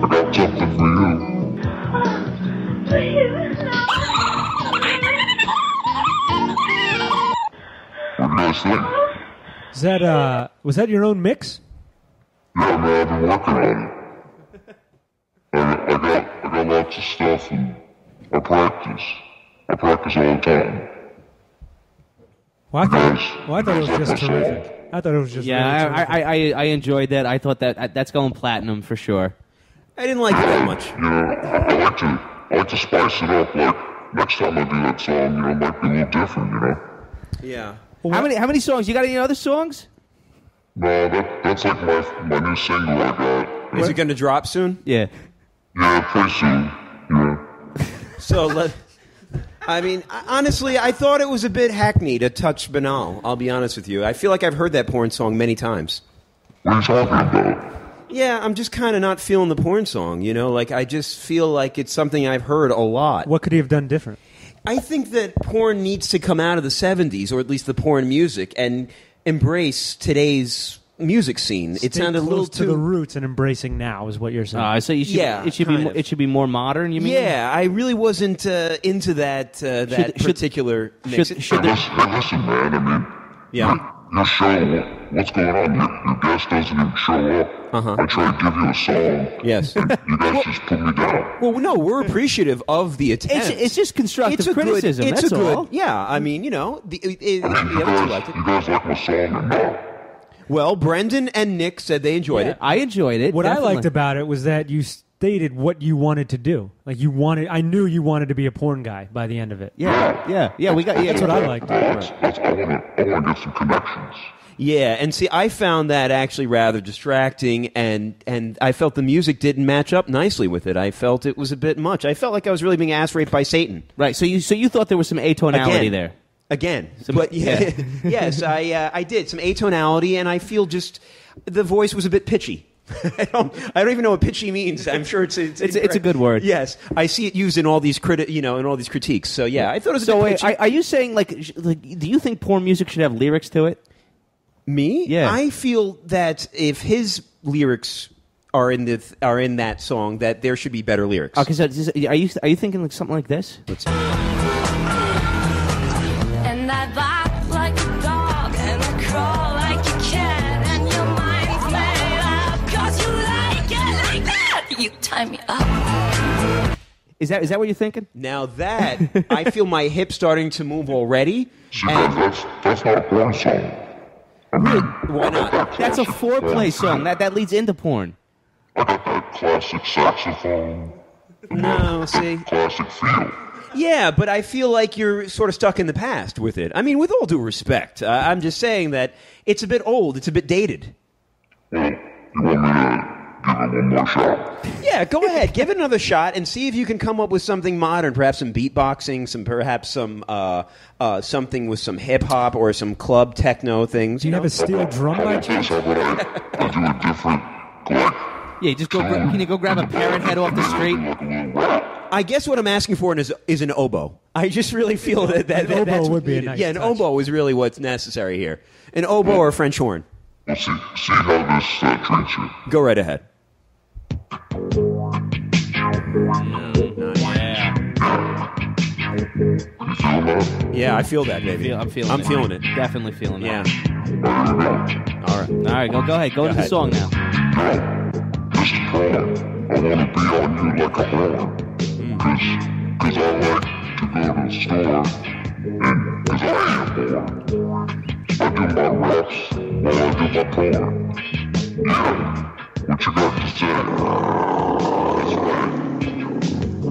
I got something for you. What do you guys think? Is that was that your own mix? Yeah, man, I've been working on it. I got lots of stuff and I practice. I practice all the time. Well, I thought it was just terrific. I thought it was just really terrific. I enjoyed that. I thought that's going platinum for sure. I didn't like it that much. You know, I like to spice it up. Like next time I do that song, you know, it might be a little different. You know. Yeah. How many songs? You got any other songs? No, that's like my new single I got. Is it going to drop soon? Yeah. Yeah, pretty soon. Yeah. So I mean, honestly, I thought it was a bit hackneyed, a touch banal. I'll be honest with you. I feel like I've heard that porn song many times. What are you talking about? Yeah, I'm just kind of not feeling the porn song, you know? Like, I just feel like it's something I've heard a lot. What could he have done different? I think that porn needs to come out of the 70s, or at least the porn music, and embrace today's music scene. It Stay sounded a little close to the roots and embracing now is what you're saying. So you should. Yeah, it should be more modern. You mean? Yeah, I really wasn't into that particular mix. Hey, listen, man. I mean, Yeah. Your show, what's going on? Your guest doesn't even show up. I try to give you a song. Yes. And you guys just put me down. Well, no, we're appreciative of the attempt. It's just constructive criticism. It's that's a good. all. Yeah, I mean, you know, the other two liked it. You guys like my song or not? Well, Brendan and Nick said they enjoyed it. I enjoyed it. What definitely. I liked about it was that stated what you wanted to do. Like I knew you wanted to be a porn guy by the end of it. Yeah. We got. Yeah, That's what I liked. I want to get some connections. Yeah, and see, I found that actually rather distracting, and I felt the music didn't match up nicely with it. I felt it was a bit much. I felt like I was really being ass raped by Satan. Right. So you thought there was some atonality there. Again, but yes, I did some atonality, and I feel just the voice was a bit pitchy. I don't even know what pitchy means. I'm sure it's a good word. Yes, I see it used in all these in all these critiques. So yeah, I thought it was a bit pitchy. Are you saying like do you think porn music should have lyrics to it? Me? Yeah. I feel that if his lyrics are in that song, that there should be better lyrics. Okay, so are you thinking like something like this? Let's see. And I bark like a dog and I crawl like a cat and your mind's made up 'cause you like it like that. You tie me up. Is that what you're thinking? Now that I feel my hip starting to move already. See, that's not a porn song. Why not? That's a foreplay song. That leads into porn. I got that classic saxophone. No, see. Classic feel. Yeah, but I feel like you're sort of stuck in the past with it. I mean, with all due respect, I'm just saying that it's a bit old. It's a bit dated. Well, you want me to give it one more shot? Yeah, go ahead. Give it another shot and see if you can come up with something modern, perhaps some beatboxing, something with some hip-hop or some club techno things. Do you have a steel drum by chance? How about I do a different, like... Yeah, just go. Can you go grab a parrot head off the street? I guess what I'm asking for is an oboe. I just really feel that An oboe that's would be a needed. nice Yeah, an touch. oboe is really what's necessary here. An oboe or a French horn. We'll see how this treats you. Go right ahead. You feel that? Yeah, I feel that, baby. I'm feeling it. Definitely feeling it. Yeah. All right. Go ahead. Go into the ahead. song now. This porn, I want to be on you like a horn. Cause I like to go to the store, and cause I am bored. I do my reps while I do my porn. Yeah, what you got to say? That's right.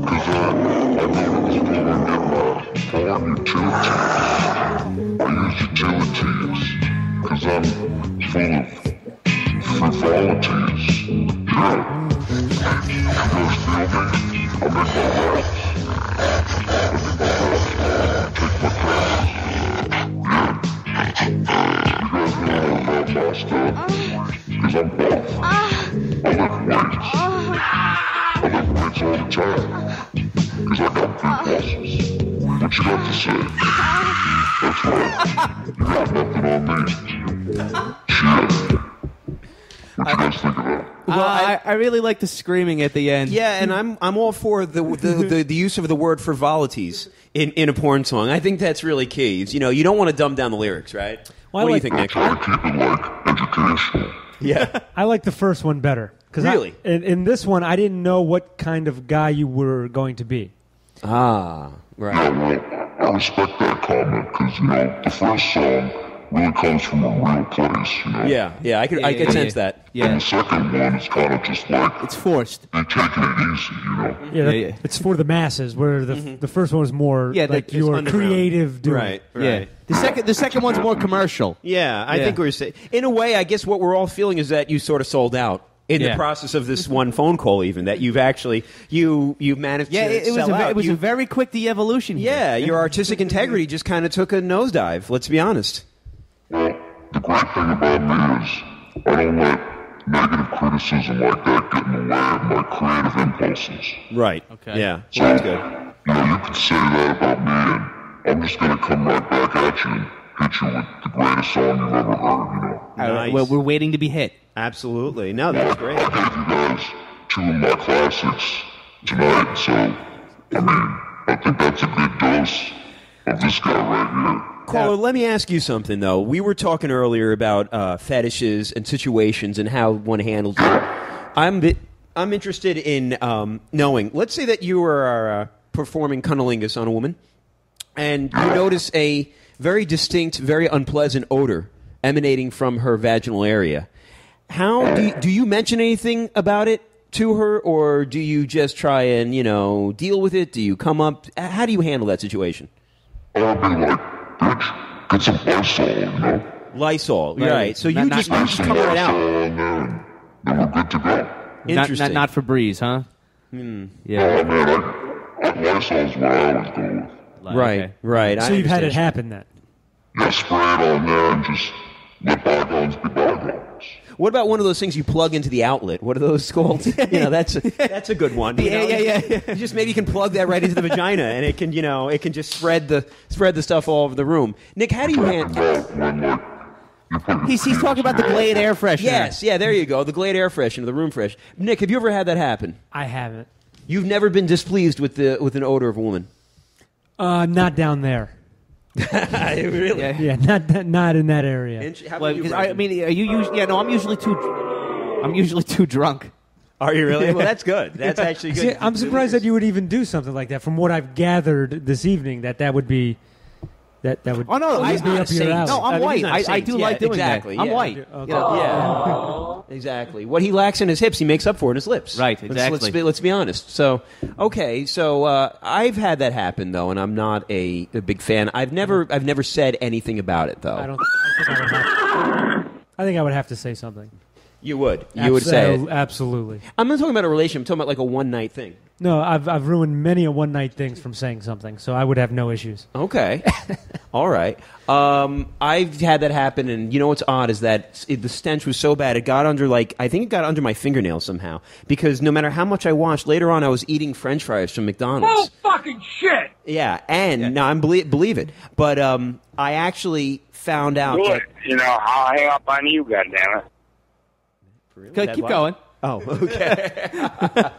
Cause I go to the store and get my porn utilities. I use utilities, cause I'm full of frivolities. Yeah. You guys feel me? I make my raps. Take my classes. Yeah. You guys know more about my stuff. Cause I'm buff. I lift weights. I lift weights all the time. Cause I got big muscles. What you got to say? That's right. You got nothing on me. Shit. What you guys think of that? Well, I really like the screaming at the end. Yeah, and I'm all for the use of the word frivolities in a porn song. I think that's really key. You know, you don't want to dumb down the lyrics, right? Well, what do you think, Nick? I keep it like educational. Yeah. I like the first one better. Really? In this one, I didn't know what kind of guy you were going to be. Ah, right. Yeah, well, I respect that comment because, the first song really comes from a real place, Yeah, I could sense that. And Yeah. the second one is kind of just like It's forced. they're taking it easy, Yeah, it's for the masses. Where the first one was more Yeah, like it's your underground. creative doing. Right. Yeah. The second one's more commercial. Yeah, I Yeah. think we're saying. In a way, I guess what we're all feeling is that you sort of sold out in the Yeah. process of this one phone call. Even that you've actually you managed Yeah, to it was sell out. it was a very quick de-evolution. here. Yeah, your artistic integrity just kind of took a nosedive. Let's be honest. Well, the great thing about me is I don't let negative criticism like that get in the way of my creative impulses. Right. Okay. Yeah. So, That's good. You could say that about me, and I'm just going to come right back at you and hit you with the greatest song you've ever heard, All right, Nice. well, we're waiting to be hit. Absolutely. No, that's great. I gave you guys two of my classics tonight, so, I think that's a good dose of this guy right here. Caller, let me ask you something, though. We were talking earlier about fetishes and situations and how one handles it. I'm interested in knowing, let's say that you are performing cunnilingus on a woman, and you notice a very distinct, very unpleasant odor emanating from her vaginal area. How do you mention anything about it to her, or do you just try and, deal with it? Do you come up? How do you handle that situation? I'll be like, bitch, get some Lysol, Lysol, Right. right. So you just Get some come right Lysol out. on there, and then we're good to go. Interesting. Not Febreze, huh? Yeah. Oh, man, Lysol's what I always go with. Right, Okay. right. So you've had it happen then? Yeah, spray it on there and just let bygones be bygones. What about one of those things you plug into the outlet? What are those called? That's a good one. Yeah. You just maybe you can plug that right into the vagina, and it can it can just spread the stuff all over the room. Nick, how do you handle? When, like, you put your He's penis talking about the in Glade air freshener. Yes, yeah, there you go. The Glade air freshener, the room fresh. Nick, have you ever had that happen? I haven't. You've never been displeased with an odor of a woman? Not down there. Really? Yeah, not in that area. How about Well, you, 'cause Brendan? I mean, are you usually? Yeah, no, I'm usually too drunk. Are you really? Well, that's good. That's actually good. See, I'm surprised that you would even do something like that. From what I've gathered this evening, that would be that would. Oh no, he's not I a up saint. your alley. No, I'm I mean, white. he's not a I saint. do Yeah, like doing exactly, that. I'm yeah. white. Okay. Yeah, exactly. What he lacks in his hips, he makes up for in his lips. Right, exactly. Let's be honest. So, okay, I've had that happen though, and I'm not a big fan. I've never said anything about it though. I think I would have to say something. You would say it. Absolutely. I'm not talking about a relationship. I'm talking about like a one night thing. No, I've ruined many a one night things from saying something, so I would have no issues. Okay. All right. I've had that happen, and you know what's odd is that the stench was so bad, it got under, I think it got under my fingernails somehow, because no matter how much I washed, later on I was eating French fries from McDonald's. Oh, fucking shit! Yeah, and now I'm believe it, but I actually found out Good. I'll hang up on you, goddammit. Good, keep going. Oh, okay.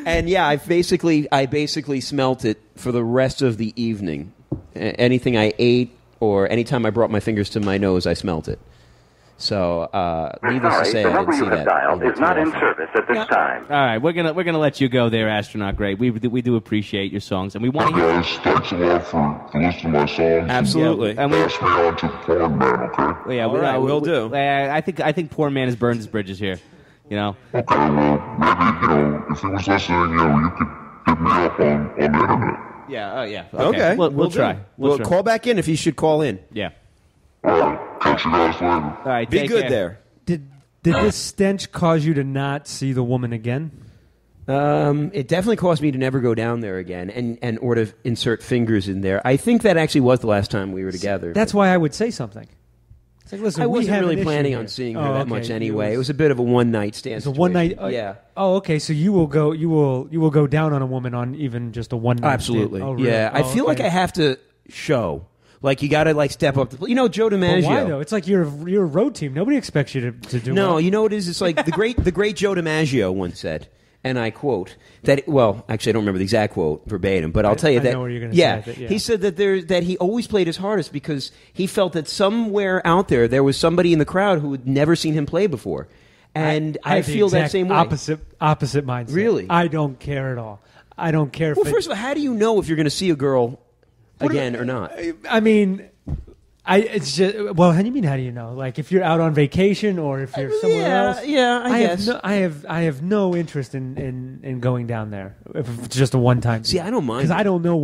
And yeah, I basically smelt it for the rest of the evening. Anything I ate or anytime I brought my fingers to my nose, I smelt it. So, needless to say, I didn't see that. dialed is not in service at this time. All right, we're gonna let you go there, Astronaut Great. We do appreciate your songs, and we want to hear. Guys, thanks a lot for listening to my songs. Absolutely. And we, Pass me on to the porn man, okay? yeah, All right, we'll do. I think poor man has burned his bridges here. Okay, well, maybe, if he was listening, you could hit me up on the internet. Yeah. Yeah. Okay. We'll try. do. We'll try. Call back in if you should call in. Yeah. All right, catch you guys later. All right. Be take good care. there. Did this stench cause you to not see the woman again? It definitely caused me to never go down there again, and or to insert fingers in there. I think that actually was the last time we were together. That's why I would say something. It's like, listen, I we wasn't have really an issue planning here. on seeing her Oh, that okay. much anyway. It was a bit of a one night stand. It's a one night. Yeah. Oh, okay. So you will go down on a woman on even just a one night. Absolutely. Stand. Oh, really? Yeah. I feel like I have to show. Like you got to step up. Joe DiMaggio. But why though? It's like you're a road team. Nobody expects you to do. No, well. you know what it is? It's like the great Joe DiMaggio once said, and I quote that. Well, actually, I don't remember the exact quote verbatim, but I'll tell you I that. know what you're gonna yeah, say, he said that he always played his hardest because he felt that somewhere out there was somebody in the crowd who had never seen him play before, and I have the feel that exact same way. Opposite mindset. Really? I don't care at all. I don't care. Well, first of all, how do you know if you're going to see a girl again or not? I mean, it's just. Well, how do you mean? How do you know? Like if you're out on vacation or if you're somewhere else? Yeah, I guess. I have no interest in going down there if it's just a one time. See, I don't mind because I don't know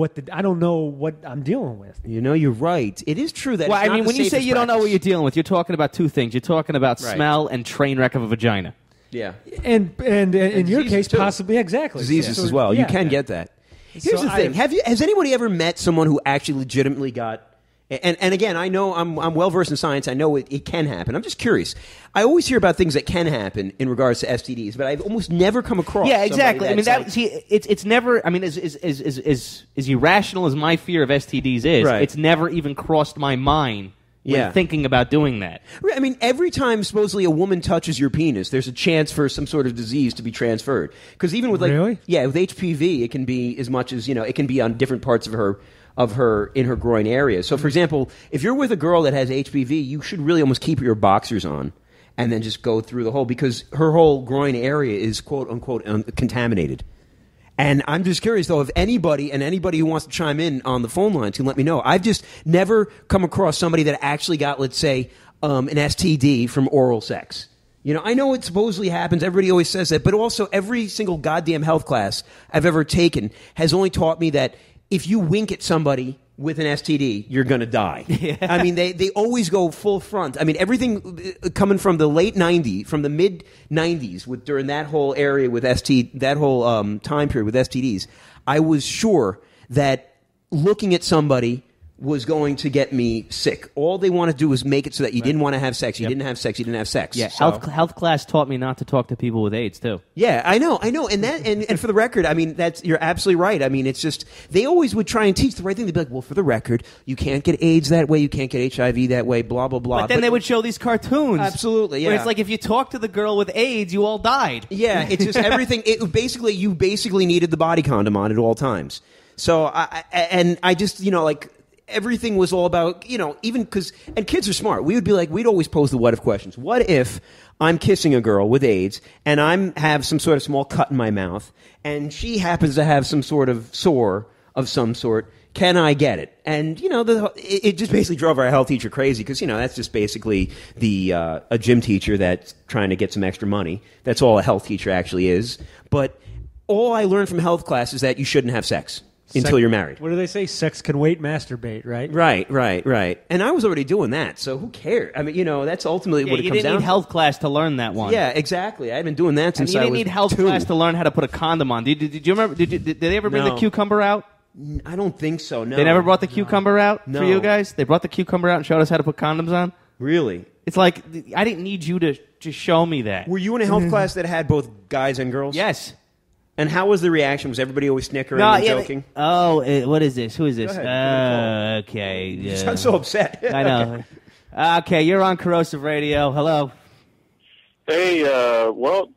what I'm dealing with. You know, you're right. It is true that. Well, it's I not mean, the when you say safest you don't know what practice. you're dealing with, you're talking about two things. You're talking about Right. smell and train wreck of a vagina. Yeah, And in your diseases, case, too. possibly exactly diseases So, as well. You yeah. can get that. Here's So the thing: has anybody ever met someone who actually legitimately got? And again, I know I'm well versed in science. I know it can happen. I'm just curious. I always hear about things that can happen in regards to STDs, but I've almost never come across. Yeah, exactly. I mean, that's like- it's never. I mean, as irrational as my fear of STDs is, Right. it's never even crossed my mind when Yeah. thinking about doing that. I mean, every time supposedly a woman touches your penis, there's a chance for some sort of disease to be transferred. Because even with Really? with HPV, it can be as much as it can be on different parts of her in her groin area. So, for example, if you're with a girl that has HPV, you should really almost keep your boxers on and then just go through the whole because her whole groin area is quote unquote contaminated. And I'm just curious, though, if anybody who wants to chime in on the phone line can let me know. I've just never come across somebody that actually got, let's say, an STD from oral sex. You know, I know it supposedly happens. Everybody always says that. But also, every single goddamn health class I've ever taken has only taught me that if you wink at somebody with an STD, you're going to die. Yeah. I mean, they always go full front. I mean, everything coming from the late 90s, from the mid 90s, during that whole area with that whole time period with STDs, I was sure that looking at somebody was going to get me sick. All they want to do is make it so that you didn't want to have sex. You didn't have sex. You didn't have sex. Yeah, So- health class taught me not to talk to people with AIDS too. Yeah, I know, and for the record, I mean you're absolutely right. I mean, it's just they always would try and teach the right thing. They'd be like, well, for the record, you can't get AIDS that way, you can't get HIV that way, blah blah blah. But then they would show these cartoons. Absolutely, yeah. Where it's like if you talk to the girl with AIDS, you all died. Yeah, it's just everything. You basically needed the body condom on at all times. So I just like. Everything was all about, even because, and kids are smart. We'd always pose the what if questions. What if I'm kissing a girl with AIDS and I have some sort of small cut in my mouth and she happens to have some sort of sore of some sort? Can I get it? And, it just basically drove our health teacher crazy because, that's just basically a gym teacher that's trying to get some extra money. That's all a health teacher actually is. But all I learned from health class is that you shouldn't have sex. Until you're married. What do they say? Sex can wait, masturbate, right? Right. And I was already doing that, so who cared? I mean, that's ultimately what it comes down to. You didn't need health class to learn that one. Yeah, exactly. I've been doing that since I was 2. You didn't need health class to learn how to put a condom on. Did you remember? Did they ever bring the cucumber out? I don't think so, no. They never brought the cucumber out No. for you guys? They brought the cucumber out and showed us how to put condoms on? Really? It's like, I didn't need you to just show me that. Were you in a health class that had both guys and girls? Yes. And how was the reaction? Was everybody always snickering and joking? What is this? Who is this? Go ahead. Okay. You sound so upset. I know. Okay, you're on Corrosive Radio. Hello. Hey, thought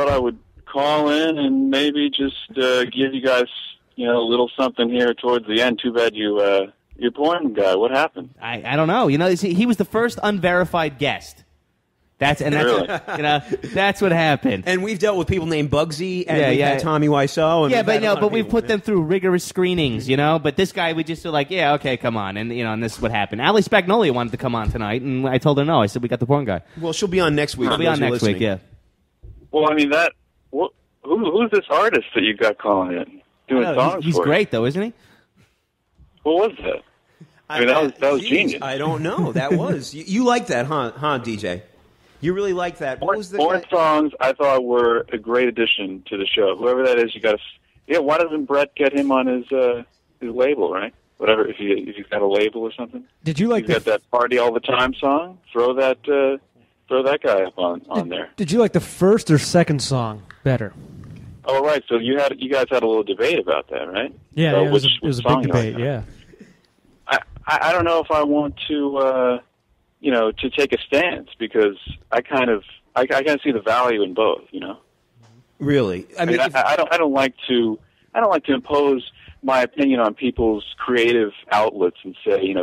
I would call in and maybe just give you guys, a little something here towards the end. Too bad your porn guy. What happened? I don't know. He was the first unverified guest. That's what happened. And we've dealt with people named Bugsy, and we've had Tommy Wiseau. And but we've put them through rigorous screenings, But this guy, we just were like, yeah, okay, come on, and and this is what happened. Ali Spagnolia wanted to come on tonight, and I told her no. I said we got the porn guy. Well, she'll be on next week. She'll be on next week, yeah. Well, I mean who's this artist that you got calling in doing songs? He's for great, though, isn't he? What was that? I mean, that was genius. I don't know. That was you like that, huh, DJ? You really like that. What was the porn songs? I thought were a great addition to the show. Whoever that is, you got to. Yeah, why doesn't Brett get him on his label, right? Whatever, if he's got a label or something. Did you like got that Party All the Time song? Throw that guy up on there. Did you like the first or second song better? Oh, right. So you guys had a little debate about that, right? Yeah, so it was a big debate. Yeah. I don't know if I want to. To take a stance because I kind of see the value in both. Really, I mean, I don't like to impose my opinion on people's creative outlets and say,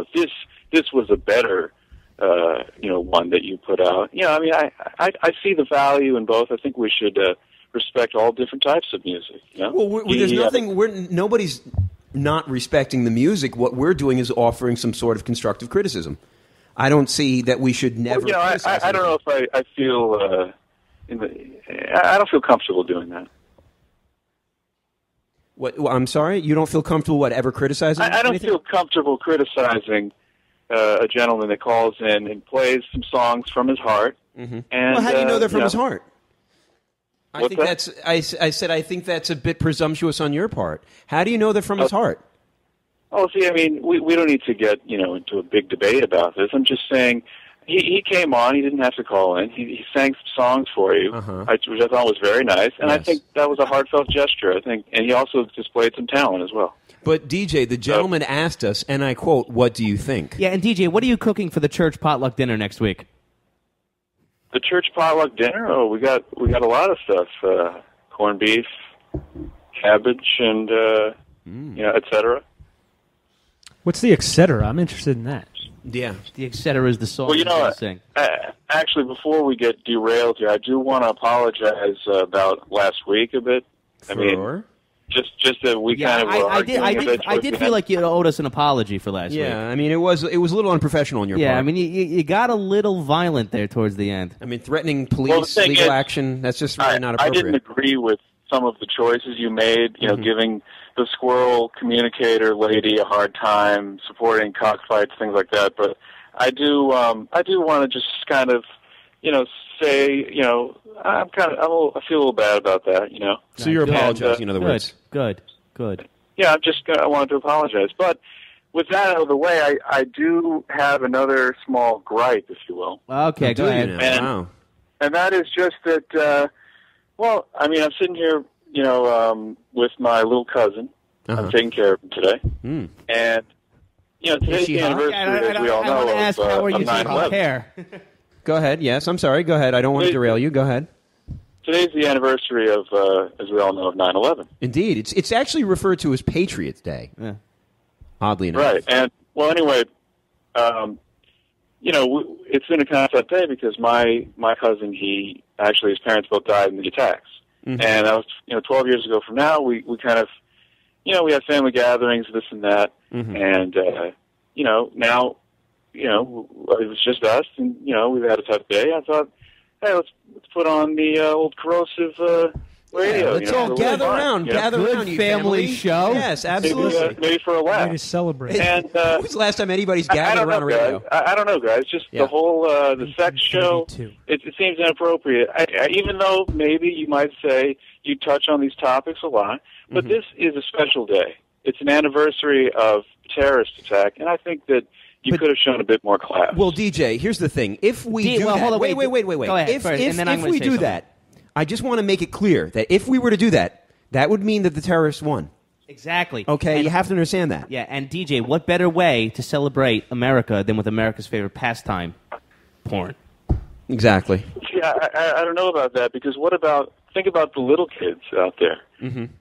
this was a better, one that you put out. I mean, I see the value in both. I think we should respect all different types of music. Well, there's nothing. Nobody's not respecting the music. What we're doing is offering some sort of constructive criticism. I don't see that we should never. Well, I don't know if I feel I don't feel comfortable doing that. What? Well, I'm sorry, you don't feel comfortable ever criticizing? I don't feel comfortable criticizing a gentleman that calls in and plays some songs from his heart. Mm-hmm. And how do you know they're from his heart? I think that? I said I think that's a bit presumptuous on your part. How do you know they're from his heart? Oh, see, I mean, we don't need to get into a big debate about this. I'm just saying he came on. He didn't have to call in. He sang some songs for you, which I thought was very nice. And I think that was a heartfelt gesture. I think, and he also displayed some talent as well. But DJ, the gentleman asked us, and I quote, "What do you think?" Yeah, and DJ, what are you cooking for the church potluck dinner next week? The church potluck dinner? Oh, we got a lot of stuff: corned beef, cabbage, and etc. What's the etc.? I'm interested in that. Yeah, the etc. is the song. Well, actually, before we get derailed here, I do want to apologize about last week a bit. I mean, Just that we kind of were I did feel like you owed us an apology for last week. Yeah, I mean, it was a little unprofessional on your part. Yeah, I mean, you got a little violent there towards the end. I mean, threatening police, legal action, that's just really not appropriate. I didn't agree with some of the choices you made, you know, giving the squirrel communicator lady a hard time, supporting cockfights, things like that. But I do want to just kind of, you know, say, you know, I feel a little bad about that, you know. So you're apologizing, in other words. Good. Yeah, I wanted to apologize. But with that out of the way, I do have another small gripe, if you will. Okay, go ahead. And that is just that, well, I mean, I'm sitting here, you know, with my little cousin. I'm taking care of him today. And, you know, today's the anniversary, as we all know, of 9/11. Go ahead. Yes, I'm sorry. Go ahead. I don't want to derail you. Go ahead. Today's the anniversary of, as we all know, of 9/11. Indeed. It's actually referred to as Patriots Day. Yeah. Oddly enough. Right. And, well, anyway, you know, it's been a kind of tough day because my cousin, his parents both died in the attacks. And that was, you know, 12 years ago from now, we kind of, you know, we had family gatherings, this and that. And, you know, now, you know, it was just us, and, you know, we've had a tough day. I thought, hey, let's put on the old Corrosive radio. Let's all gather around. Gather around, you family show. Yes, absolutely. Maybe for a laugh. Way to celebrate. And when was the last time anybody's gathered around a radio? I don't know, guys. Just the whole the sex show. It seems inappropriate. Even though maybe you might say you touch on these topics a lot, but this is a special day. It's an anniversary of a terrorist attack, and I think that you could have shown a bit more class. Well, DJ, here's the thing. If we do that... hold on, wait. Go ahead, If we do that, I just want to make it clear that if we were to do that, that would mean that the terrorists won. Exactly. Okay, you have to understand that. Yeah, and DJ, what better way to celebrate America than with America's favorite pastime, porn? Exactly. Yeah, I don't know about that, because think about the little kids out there.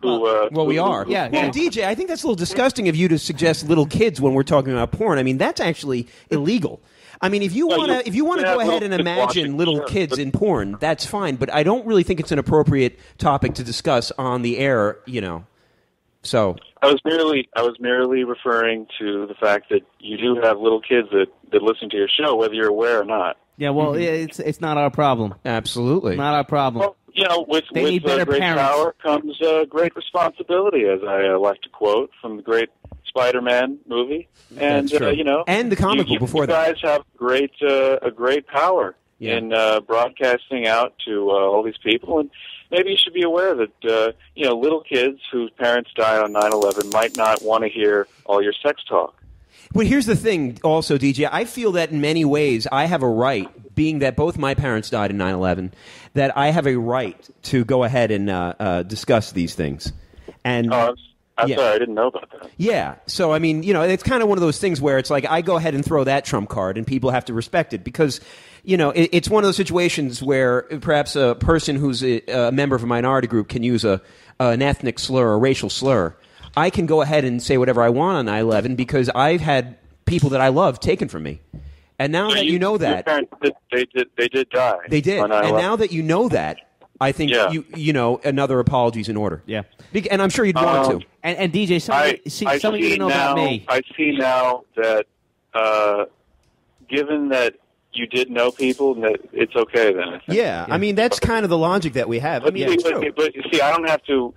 Well, we are. Yeah. Well, DJ, I think that's a little disgusting of you to suggest little kids when we're talking about porn. I mean, that's actually illegal. I mean, if you want to go ahead and imagine little kids in porn, that's fine. But I don't really think it's an appropriate topic to discuss on the air. You know, so I was merely referring to the fact that you do have little kids that listen to your show, whether you're aware or not. Yeah, well, it's not our problem. Absolutely, not our problem. Well, you know, with great power comes great responsibility, as I like to quote from the great Spider-Man movie. And That's true. You know, and the comic book before that. You guys have a great power in broadcasting out to all these people, and maybe you should be aware that you know, little kids whose parents died on 9/11 might not want to hear all your sex talk. But here's the thing also, DJ. I feel that in many ways I have a right, being that both my parents died in 9/11, that I have a right to go ahead and discuss these things. And I'm sorry, I didn't know about that. Yeah. So, I mean, you know, it's kind of one of those things where it's like I go ahead and throw that trump card and people have to respect it because, you know, it's one of those situations where perhaps a person who's a member of a minority group can use an ethnic slur or a racial slur. I can go ahead and say whatever I want on 9/11 because I've had people that I love taken from me. And now that you know that... They did die. They did. And now that you know that, I think, you know, another apology's in order. Yeah. And I'm sure you'd want to. And DJ, something you know about me. I see now that, given that you did know people, that it's okay then. Yeah. I mean, that's kind of the logic that we have. I mean, it's true. But see, I don't have to...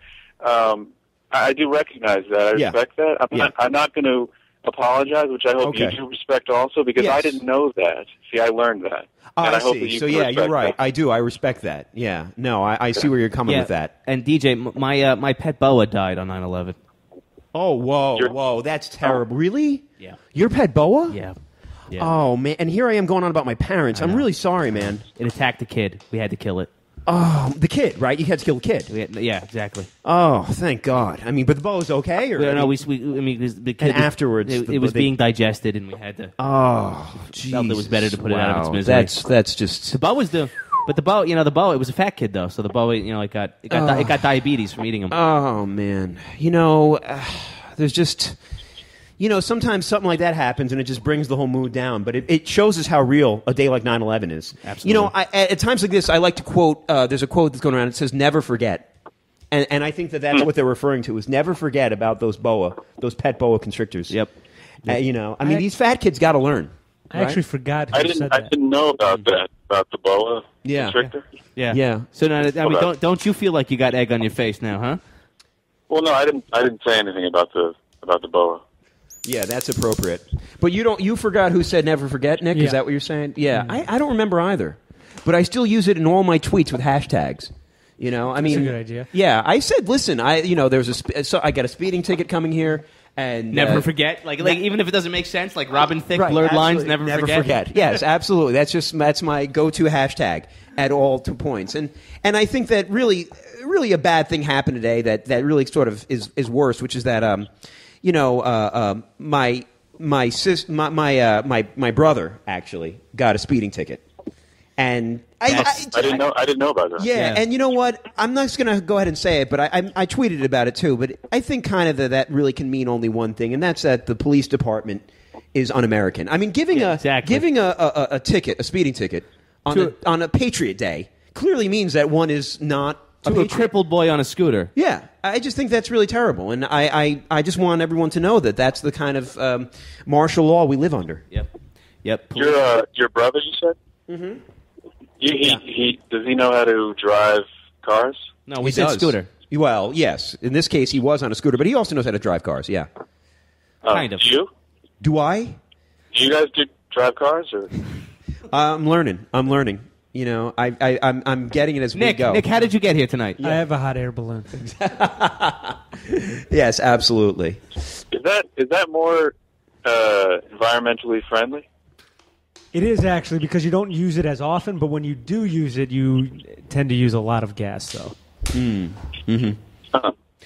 I do recognize that. I respect that. I'm not going to apologize, which I hope you do respect also, because I didn't know that. See, I learned that. And I hope see. that you so, can you're right. that. I do. I respect that. Yeah. No, I see where you're coming with that. And DJ, my pet boa died on 9/11. Oh, whoa. That's terrible. Really? Yeah. Your pet boa? Yeah. Oh, man. And here I am going on about my parents. I'm really sorry, man. It attacked a kid. We had to kill it. Oh, the kid, right? You had to kill the kid. Yeah, exactly. Oh, thank God. I mean, but the boa's okay? Or no, the kid, and afterwards... It was being digested, and we had to... Oh, Jesus. Felt it was better to put it out of its misery. That's just... The boa was But the boa, it was a fat kid, though, so the boa, it got diabetes from eating him. Oh, man. There's just... sometimes something like that happens and it just brings the whole mood down. But it shows us how real a day like 9/11 is. Absolutely. At times like this, I like to quote, there's a quote that's going around. It says, never forget. And I think that's what they're referring to, is never forget about those pet boa constrictors. Yep. You know, I mean, these fat kids got to learn. I actually forgot who I said that. didn't know about that, about the boa constrictor. Yeah. Yeah. So now, I mean, don't you feel like you got egg on your face now, huh? Well, no, I didn't say anything about the boa. Yeah, that's appropriate. But you forgot who said never forget, Nick? Yeah. Is that what you're saying? Yeah, I don't remember either. But I still use it in all my tweets with hashtags. You know, I mean, That's a good idea. Yeah, I said, listen, so I got a speeding ticket coming here, and Never forget, like even if it doesn't make sense, like Robin Thicke, right, blurred lines, absolutely. never forget. Yes, absolutely. That's my go-to hashtag at all 2 points. And I think that really a bad thing happened today that really sort of is worse, which is that my brother actually got a speeding ticket. And I didn't know about that. Yeah, and you know what? I'm not just going to go ahead and say it, but I tweeted about it too. But I think kind of that really can mean only one thing, and that's that the police department is un-American. I mean, giving a ticket, a speeding ticket, on a Patriot Day clearly means that one is not to a crippled boy on a scooter. Yeah, I just think that's really terrible, and I just want everyone to know that that's the kind of martial law we live under. Yep. Your brother, you said? Mm-hmm. He does he know how to drive cars? No, we said scooter. Well, yes. In this case, he was on a scooter, but he also knows how to drive cars. Yeah, kind of. Do you? Do I? Do you guys drive cars or? I'm learning. You know, I'm getting it as we go. Nick, how did you get here tonight? I have a hot air balloon. Yes, absolutely. Is that more environmentally friendly? It is actually, because you don't use it as often, but when you do use it, you tend to use a lot of gas, though. Mm-hmm.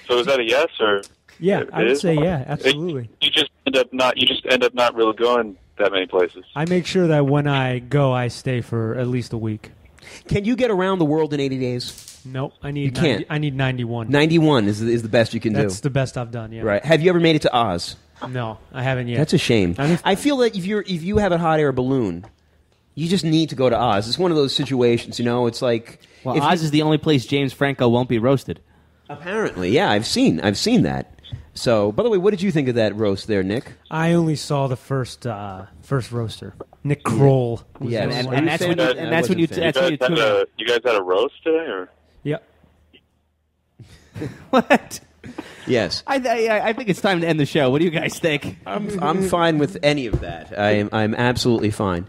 So is that a yes or? Yeah, I would say yeah, absolutely. You just end up not really going that many places. I make sure that when I go, I stay for at least a week. Can you get around the world in 80 days? Nope, I need. You can't. I need 91. 91 is the best you can do. That's the best I've done. Yeah. Right. Have you ever made it to Oz? No, I haven't yet. That's a shame. I feel that if you have a hot air balloon, you just need to go to Oz. It's one of those situations, you know. It's like Oz is the only place James Franco won't be roasted. Apparently, yeah. I've seen that. So, by the way, what did you think of that roast there, Nick? I only saw the first roaster, Nick Kroll. Yeah, and that's when you tune in. You guys had a roast today, or? Yep. What? Yes. I think it's time to end the show. What do you guys think? I'm fine with any of that. I'm absolutely fine.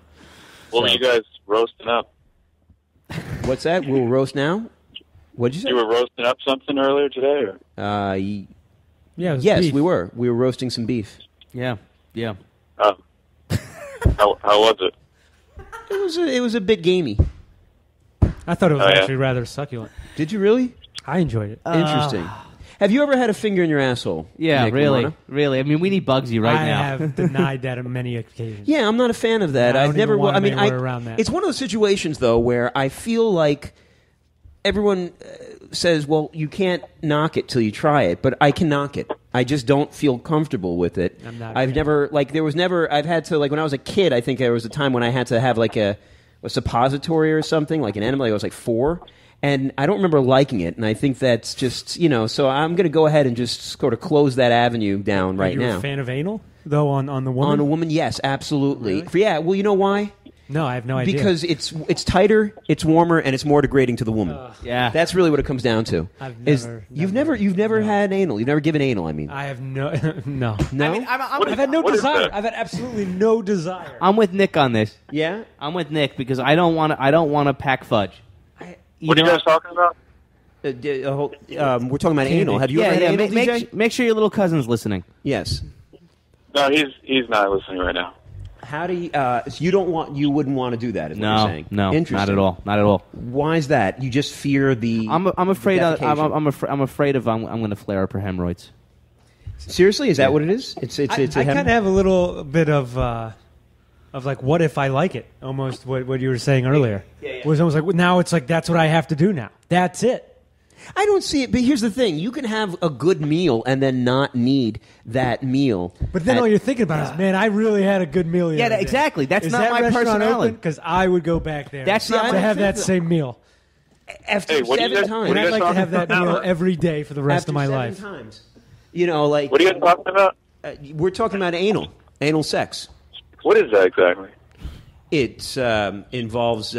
Well, you guys roasting up. What's that? We'll roast now? What'd you say? You were roasting up something earlier today, or? Yeah. Yes, beef. we were. We were roasting some beef. Yeah. How was it? It was a bit gamey. I thought it was actually rather succulent. Did you really? I enjoyed it. Interesting. Have you ever had a finger in your asshole? Yeah, Nick really. Romano? Really. I mean, we need Bugsy now. I have denied that on many occasions. Yeah, I'm not a fan of that. I I've don't never. even want I mean, anywhere around that. It's one of those situations though where I feel like everyone says, "Well, you can't knock it till you try it," but I can knock it. I just don't feel comfortable with it. I'm not. I've never I've had to, like, when I was a kid. I think there was a time when I had to have like a suppository or something, like an enema. I was like 4. And I don't remember liking it, and I think that's just, you know, so I'm going to go ahead and just sort of close that avenue down right now. Are you a fan of anal, though, on the woman? On a woman, yes, absolutely. Really? Yeah, well, you know why? No, I have no idea. Because it's tighter, it's warmer, and it's more degrading to the woman. Yeah. That's really what it comes down to. You've never had anal. You've never given anal, I mean. I have no. No? I mean, I've had no desire. I've had absolutely no desire. I'm with Nick on this. Yeah? I'm with Nick because I don't want to pack fudge. What are you guys talking about? We're talking about anal. Have you ever had anal, DJ? Make sure your little cousin's listening. Yes. No, he's not listening right now. How do you? So you wouldn't want to do that? Is what you're saying? No, interesting. not at all. Not at all. Why is that? You just fear the? I'm afraid. defecation. I'm afraid of. I'm going to flare up her hemorrhoids. Seriously, is that what it is? It's I kind of have a little bit of like, what if I like it? Almost what you were saying earlier. Yeah. Was almost like, now it's like, that's what I have to do now. That's it. I don't see it, but here's the thing. You can have a good meal and then not need that meal. But then all you're thinking about is, man, I really had a good meal the other day. Exactly. That's is not that my personality. Because I would go back there That's not to my have that same meal. After Hey, what do you 7 guys- times. what And do you I'd guys like to have talking that meal about? every day for the rest After of my 7 life. times. You know, like What are you guys talking about? we're talking about anal sex. What is that exactly? It involves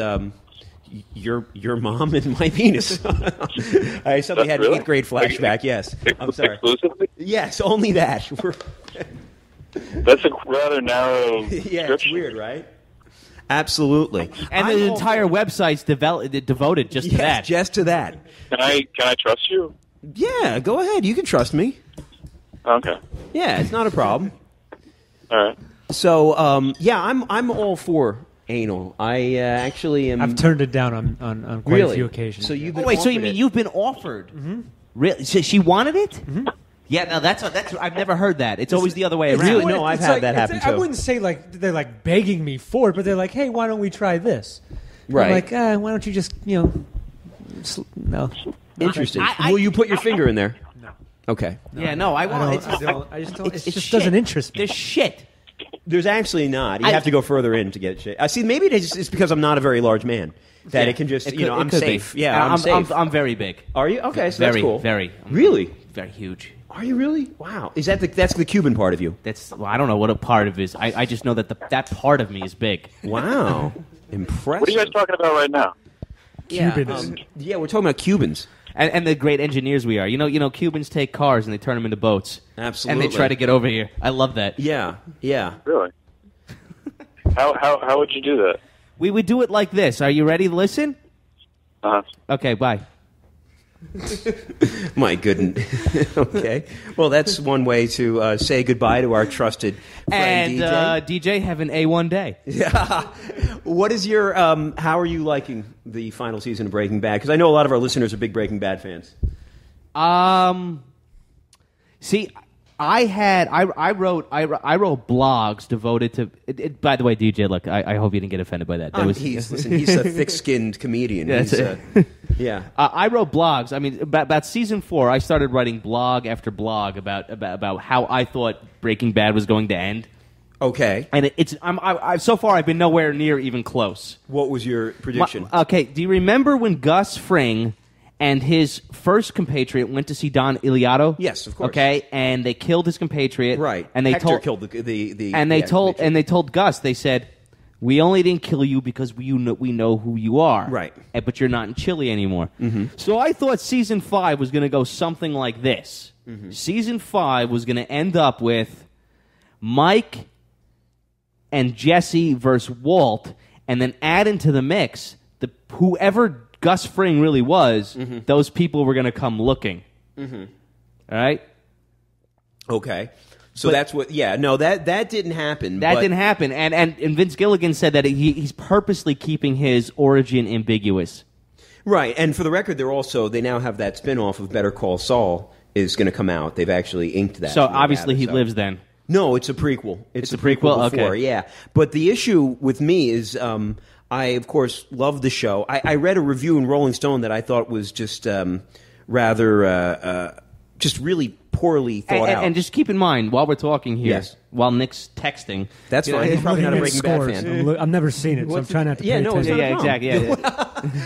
your mom and my penis. Somebody had an Really? 8th grade flashback. Yes, I'm sorry. Exclusively? Yes, only that. That's a rather narrow Yeah, it's description. weird, right? Absolutely. And I'm the all entire website's devoted just to Yes, that. just to that. Can I trust you? Yeah, go ahead. You can trust me. Okay. Yeah, it's not a problem. All right. So, I'm all for anal. I actually am. I've turned it down on quite Really? a few occasions. So you've Oh, been wait, so you offered mean it. you've been offered? Mm-hmm. Really? So she wanted it? Mm-hmm. Yeah, no, that's I've never heard that. It's always the other way around. Really? No, I've had that happen I too. wouldn't say like they're like begging me for it, but they're like, "Hey, why don't we try this?" Right. I'm like, why don't you just no? Interesting. I- Will you put your finger in there? No. Okay. Yeah, no, I want. I just don't. It it's just shit. doesn't interest me. There's shit. There's actually not. You have to go further in to get shit. See, maybe it's because I'm not a very large man that it can just, It could- I'm it could safe. be. Yeah, I'm safe. I'm very big. Are you? Okay, so Very, that's cool. very. Really? Very huge. Are you really? Wow. Is that that's the Cuban part of you? Well, I don't know what a part of it is. I just know that that part of me is big. Wow. Impressive. What are you guys talking about right now? Cubans. Yeah, we're talking about Cubans. And the great engineers we are. You know, Cubans take cars and they turn them into boats. Absolutely. And they try to get over here. I love that. Yeah, yeah. Really? How would you do that? We would do it like this. Are you ready to listen? Uh-huh. Okay, bye. My goodness. Okay. Well, that's one way to say goodbye to our trusted friend And DJ. DJ, have an A1 day. Yeah. What is your? How are you liking the final season of Breaking Bad? Because I know a lot of our listeners are big Breaking Bad fans. See, I wrote blogs devoted to. By the way, DJ, look, I hope you didn't get offended by that. He's a thick-skinned comedian. Yeah, He's, that's yeah. I wrote blogs. I mean, about season 4, I started writing blog after blog about how I thought Breaking Bad was going to end. Okay. And so far I've been nowhere near even close. What was your prediction? Okay, do you remember when Gus Fring and his first compatriot went to see Don Iliato? Yes, of course. Okay, and they killed his compatriot. Right. And they Hector killed the they told Gus, they said, "We only didn't kill you because we know who you are. Right. But you're not in Chile anymore." Mm-hmm. So I thought season 5 was going to go something like this. Mm-hmm. Season 5 was going to end up with Mike and Jesse versus Walt, and then add into the mix whoever Gus Fring really was. Mm-hmm. Those people were going to come looking. Mm-hmm. All right. Okay. So that's what. Yeah. No, that didn't happen. That didn't happen, and Vince Gilligan said that he's purposely keeping his origin ambiguous. Right. And for the record, they now have that spinoff of Better Call Saul is going to come out. They've actually inked that. So obviously he lives then. No, it's a prequel. It's a prequel? before, Okay. Yeah. But the issue with me is I, of course, love the show. I read a review in Rolling Stone that I thought was just rather just really poorly thought out. And just keep in mind, while we're talking here, Yes. while Nick's texting... That's fine. He's probably not a Breaking Bad fan. I've never seen it, so I'm trying not to pay no, it's attention. not a problem. exactly.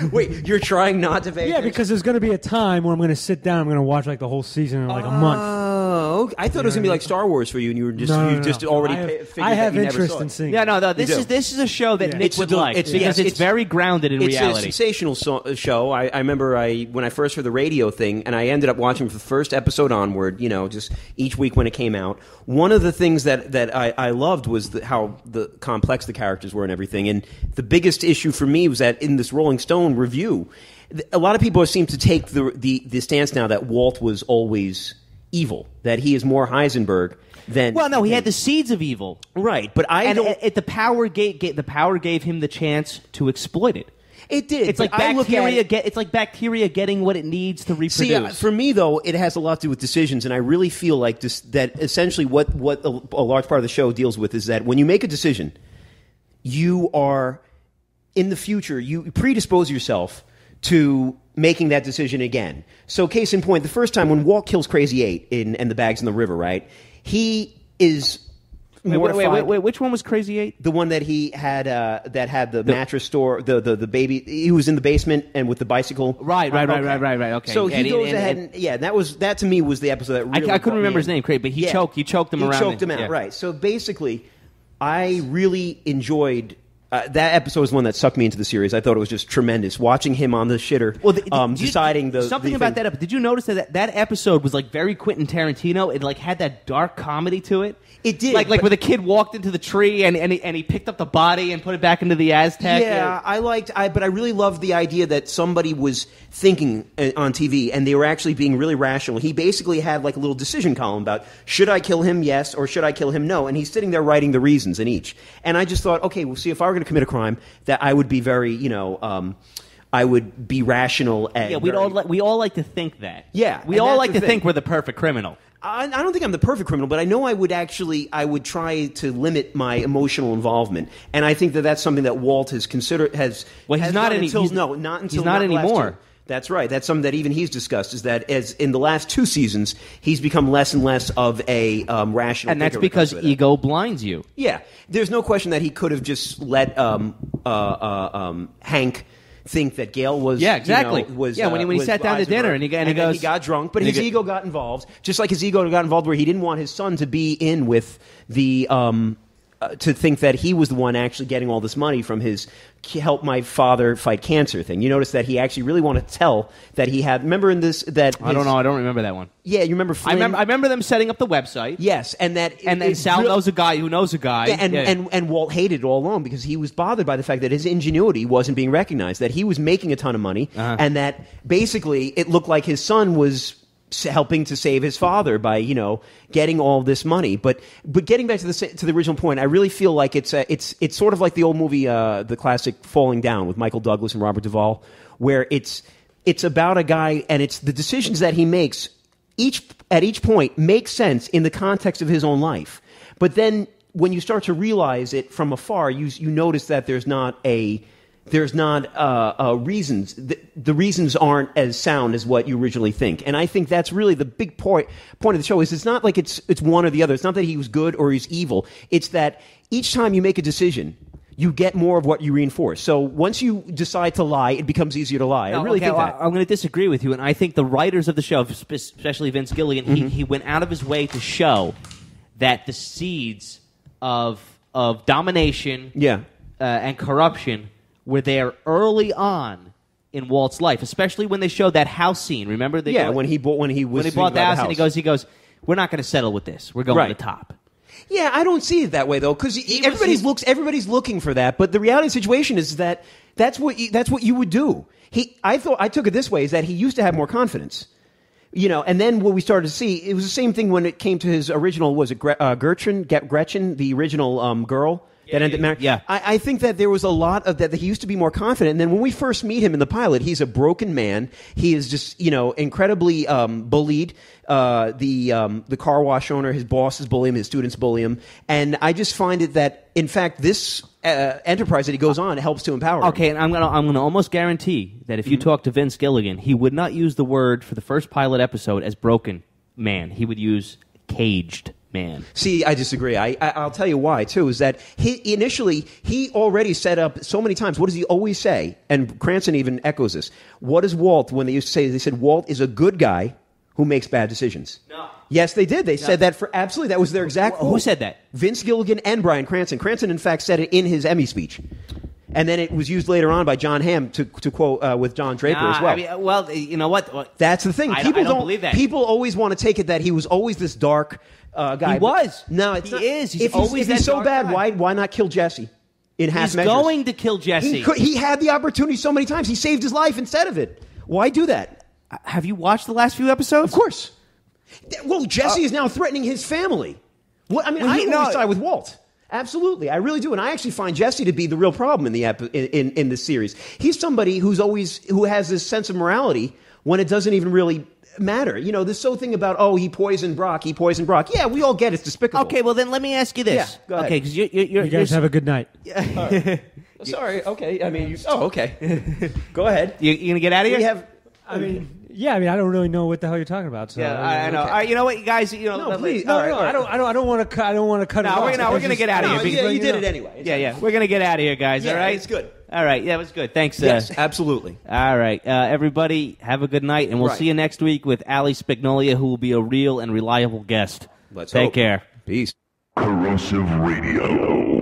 Yeah. Wait, you're trying not to pay Yeah, attention? because there's going to be a time where I'm going to sit down, I'm going to watch like the whole season in like a month. Oh, okay. I thought it was going to be like Star Wars for you, and you were just already figured I have that you never interest saw in it. seeing. Yeah, no, this do. is a show that Nick would like because it's very grounded in reality. It's a sensational show. I remember when I first heard the radio thing, and I ended up watching from the first episode onward, just each week when it came out. One of the things that I loved was how the complex the characters were and everything. And the biggest issue for me was that in this Rolling Stone review, a lot of people seem to take the stance now that Walt was always evil, that he is more Heisenberg than... Well, no, he had the seeds of evil. Right, but the power gave him the chance to exploit it. It did. It's like bacteria. It's like bacteria getting what it needs to reproduce. See, for me though, it has a lot to do with decisions, and I really feel like that essentially what a large part of the show deals with is that when you make a decision, you are in the future you predispose yourself to making that decision again. So, case in point, the first time when Walt kills Crazy 8 and the bags in the river, right? He is Wait, which one was Crazy 8? The one that he had that had the mattress store, the baby. He was in the basement and with the bicycle. Right. Okay. So he goes ahead and that to me was the episode that really I couldn't remember his name, Craig, but he choked him around. He choked him out, right. So basically, I really enjoyed that episode was one that sucked me into the series. I thought it was just tremendous. Watching him on the shitter, deciding something about that episode. Did you notice that episode was like very Quentin Tarantino? It like had that dark comedy to it. It did, like where the kid walked into the tree and he picked up the body and put it back into the Aztec. Yeah, but I really loved the idea that somebody was thinking on TV and they were actually being really rational. He basically had like a little decision column about should I kill him, yes, or should I kill him, no, and he's sitting there writing the reasons in each. And I just thought, okay, well, see, if I were going to commit a crime, that I would be very, I would be rational. And we all like to think that. Yeah, we all like to think we're the perfect criminal. I don't think I'm the perfect criminal, but I know I would try to limit my emotional involvement, and I think that that's something that Walt has considered. He's not anymore. That's right. That's something that even he's discussed. Is that as in the last 2 seasons, he's become less and less of a rational. And that's because ego blinds you. Yeah, there's no question that he could have just let Hank think that Gail was exactly when he sat down to dinner and he got drunk, but his ego got involved, just like his ego got involved where he didn't want his son to be in with the to think that he was the one actually getting all this money from his help my father fight cancer thing. You notice that he actually really wanted to tell that he had. Remember in this that I don't know. I don't remember that one. Yeah, you remember Flynn? I remember them setting up the website. Yes, and Sal knows a guy who knows a guy. And Walt hated it all along because he was bothered by the fact that his ingenuity wasn't being recognized, that he was making a ton of money, and that basically it looked like his son was helping to save his father by getting all this money. But getting back to the original point, I really feel like it's sort of like the old movie, the classic Falling Down with Michael Douglas and Robert Duvall, where it's about a guy and it's the decisions that he makes at each point make sense in the context of his own life. But then when you start to realize it from afar, you notice that there's not reasons. The reasons aren't as sound as what you originally think. And I think that's really the big point of the show is it's not like it's one or the other. It's not that he was good or he's evil. It's that each time you make a decision, you get more of what you reinforce. So once you decide to lie, it becomes easier to lie. I really think that. I'm going to disagree with you, and I think the writers of the show, especially Vince Gilligan, he went out of his way to show that the seeds of domination and corruption were there early on in Walt's life, especially when they showed that house scene. Remember? When he bought the house, and he goes, "We're not going to settle with this. We're going to the top." Yeah, I don't see it that way though, because everybody's looking for that. But the reality of the situation is that that's what you would do. I took it this way: is that he used to have more confidence. And then what we started to see, it was the same thing when it came to his original. Was it Gretchen, the original girl? That ended married. Yeah. I think that there was a lot of that he used to be more confident. And then when we first meet him in the pilot, he's a broken man. He is just, incredibly bullied. The car wash owner, his bosses bully him, his students bully him. And I just find it that, in fact, this enterprise that he goes on helps to empower him. Okay, and I'm gonna almost guarantee that if you talk to Vince Gilligan, he would not use the word for the first pilot episode as broken man. He would use caged man. See, I disagree. I'll tell you why, too, is that he already set up so many times. What does he always say? And Cranston even echoes this. What is Walt, when they used to say, they said, Walt is a good guy who makes bad decisions. No. Yes, they did. They said that absolutely. That was their exact quote. Who said that? Vince Gilligan and Bryan Cranston. Cranston, in fact, said it in his Emmy speech. And then it was used later on by John Hamm to quote with Don Draper as well. You know what? That's the thing. People don't believe that. People always want to take it that he was always this dark guy. He was. No, it's he not. is. He's if always he's so bad, guy. why not kill Jesse in half measures? He's going to kill Jesse. He had the opportunity so many times. He saved his life instead of it. Why do that? Have you watched the last few episodes? Of course. Well, Jesse is now threatening his family. I always side with Walt. Absolutely, I really do, and I actually find Jesse to be the real problem in this series. He's somebody who has this sense of morality when it doesn't even really matter. This whole thing about he poisoned Brock. Yeah, we all get it's despicable. Okay, well then let me ask you this. Yeah, go ahead. Okay, because you guys have a good night. Sorry. Okay. I mean, okay. Go ahead. You gonna get out of here? Yeah, I mean, I don't really know what the hell you're talking about. So, Yeah, I know. All right, you know what, you guys? You know, please. No, All right, no, all right. I don't want to cut. I don't want to cut. No, it off. we're gonna get out of here. No, because- you did it anyway. Yeah. We're gonna get out of here, guys. Yeah, all right, it's good. All right, yeah, it was good. Thanks. Yes, absolutely. All right, everybody, have a good night, and we'll Right. see you next week with Ali Spignolia, who will be a real and reliable guest. Let's Take hope. care. Peace. Corrosive Radio.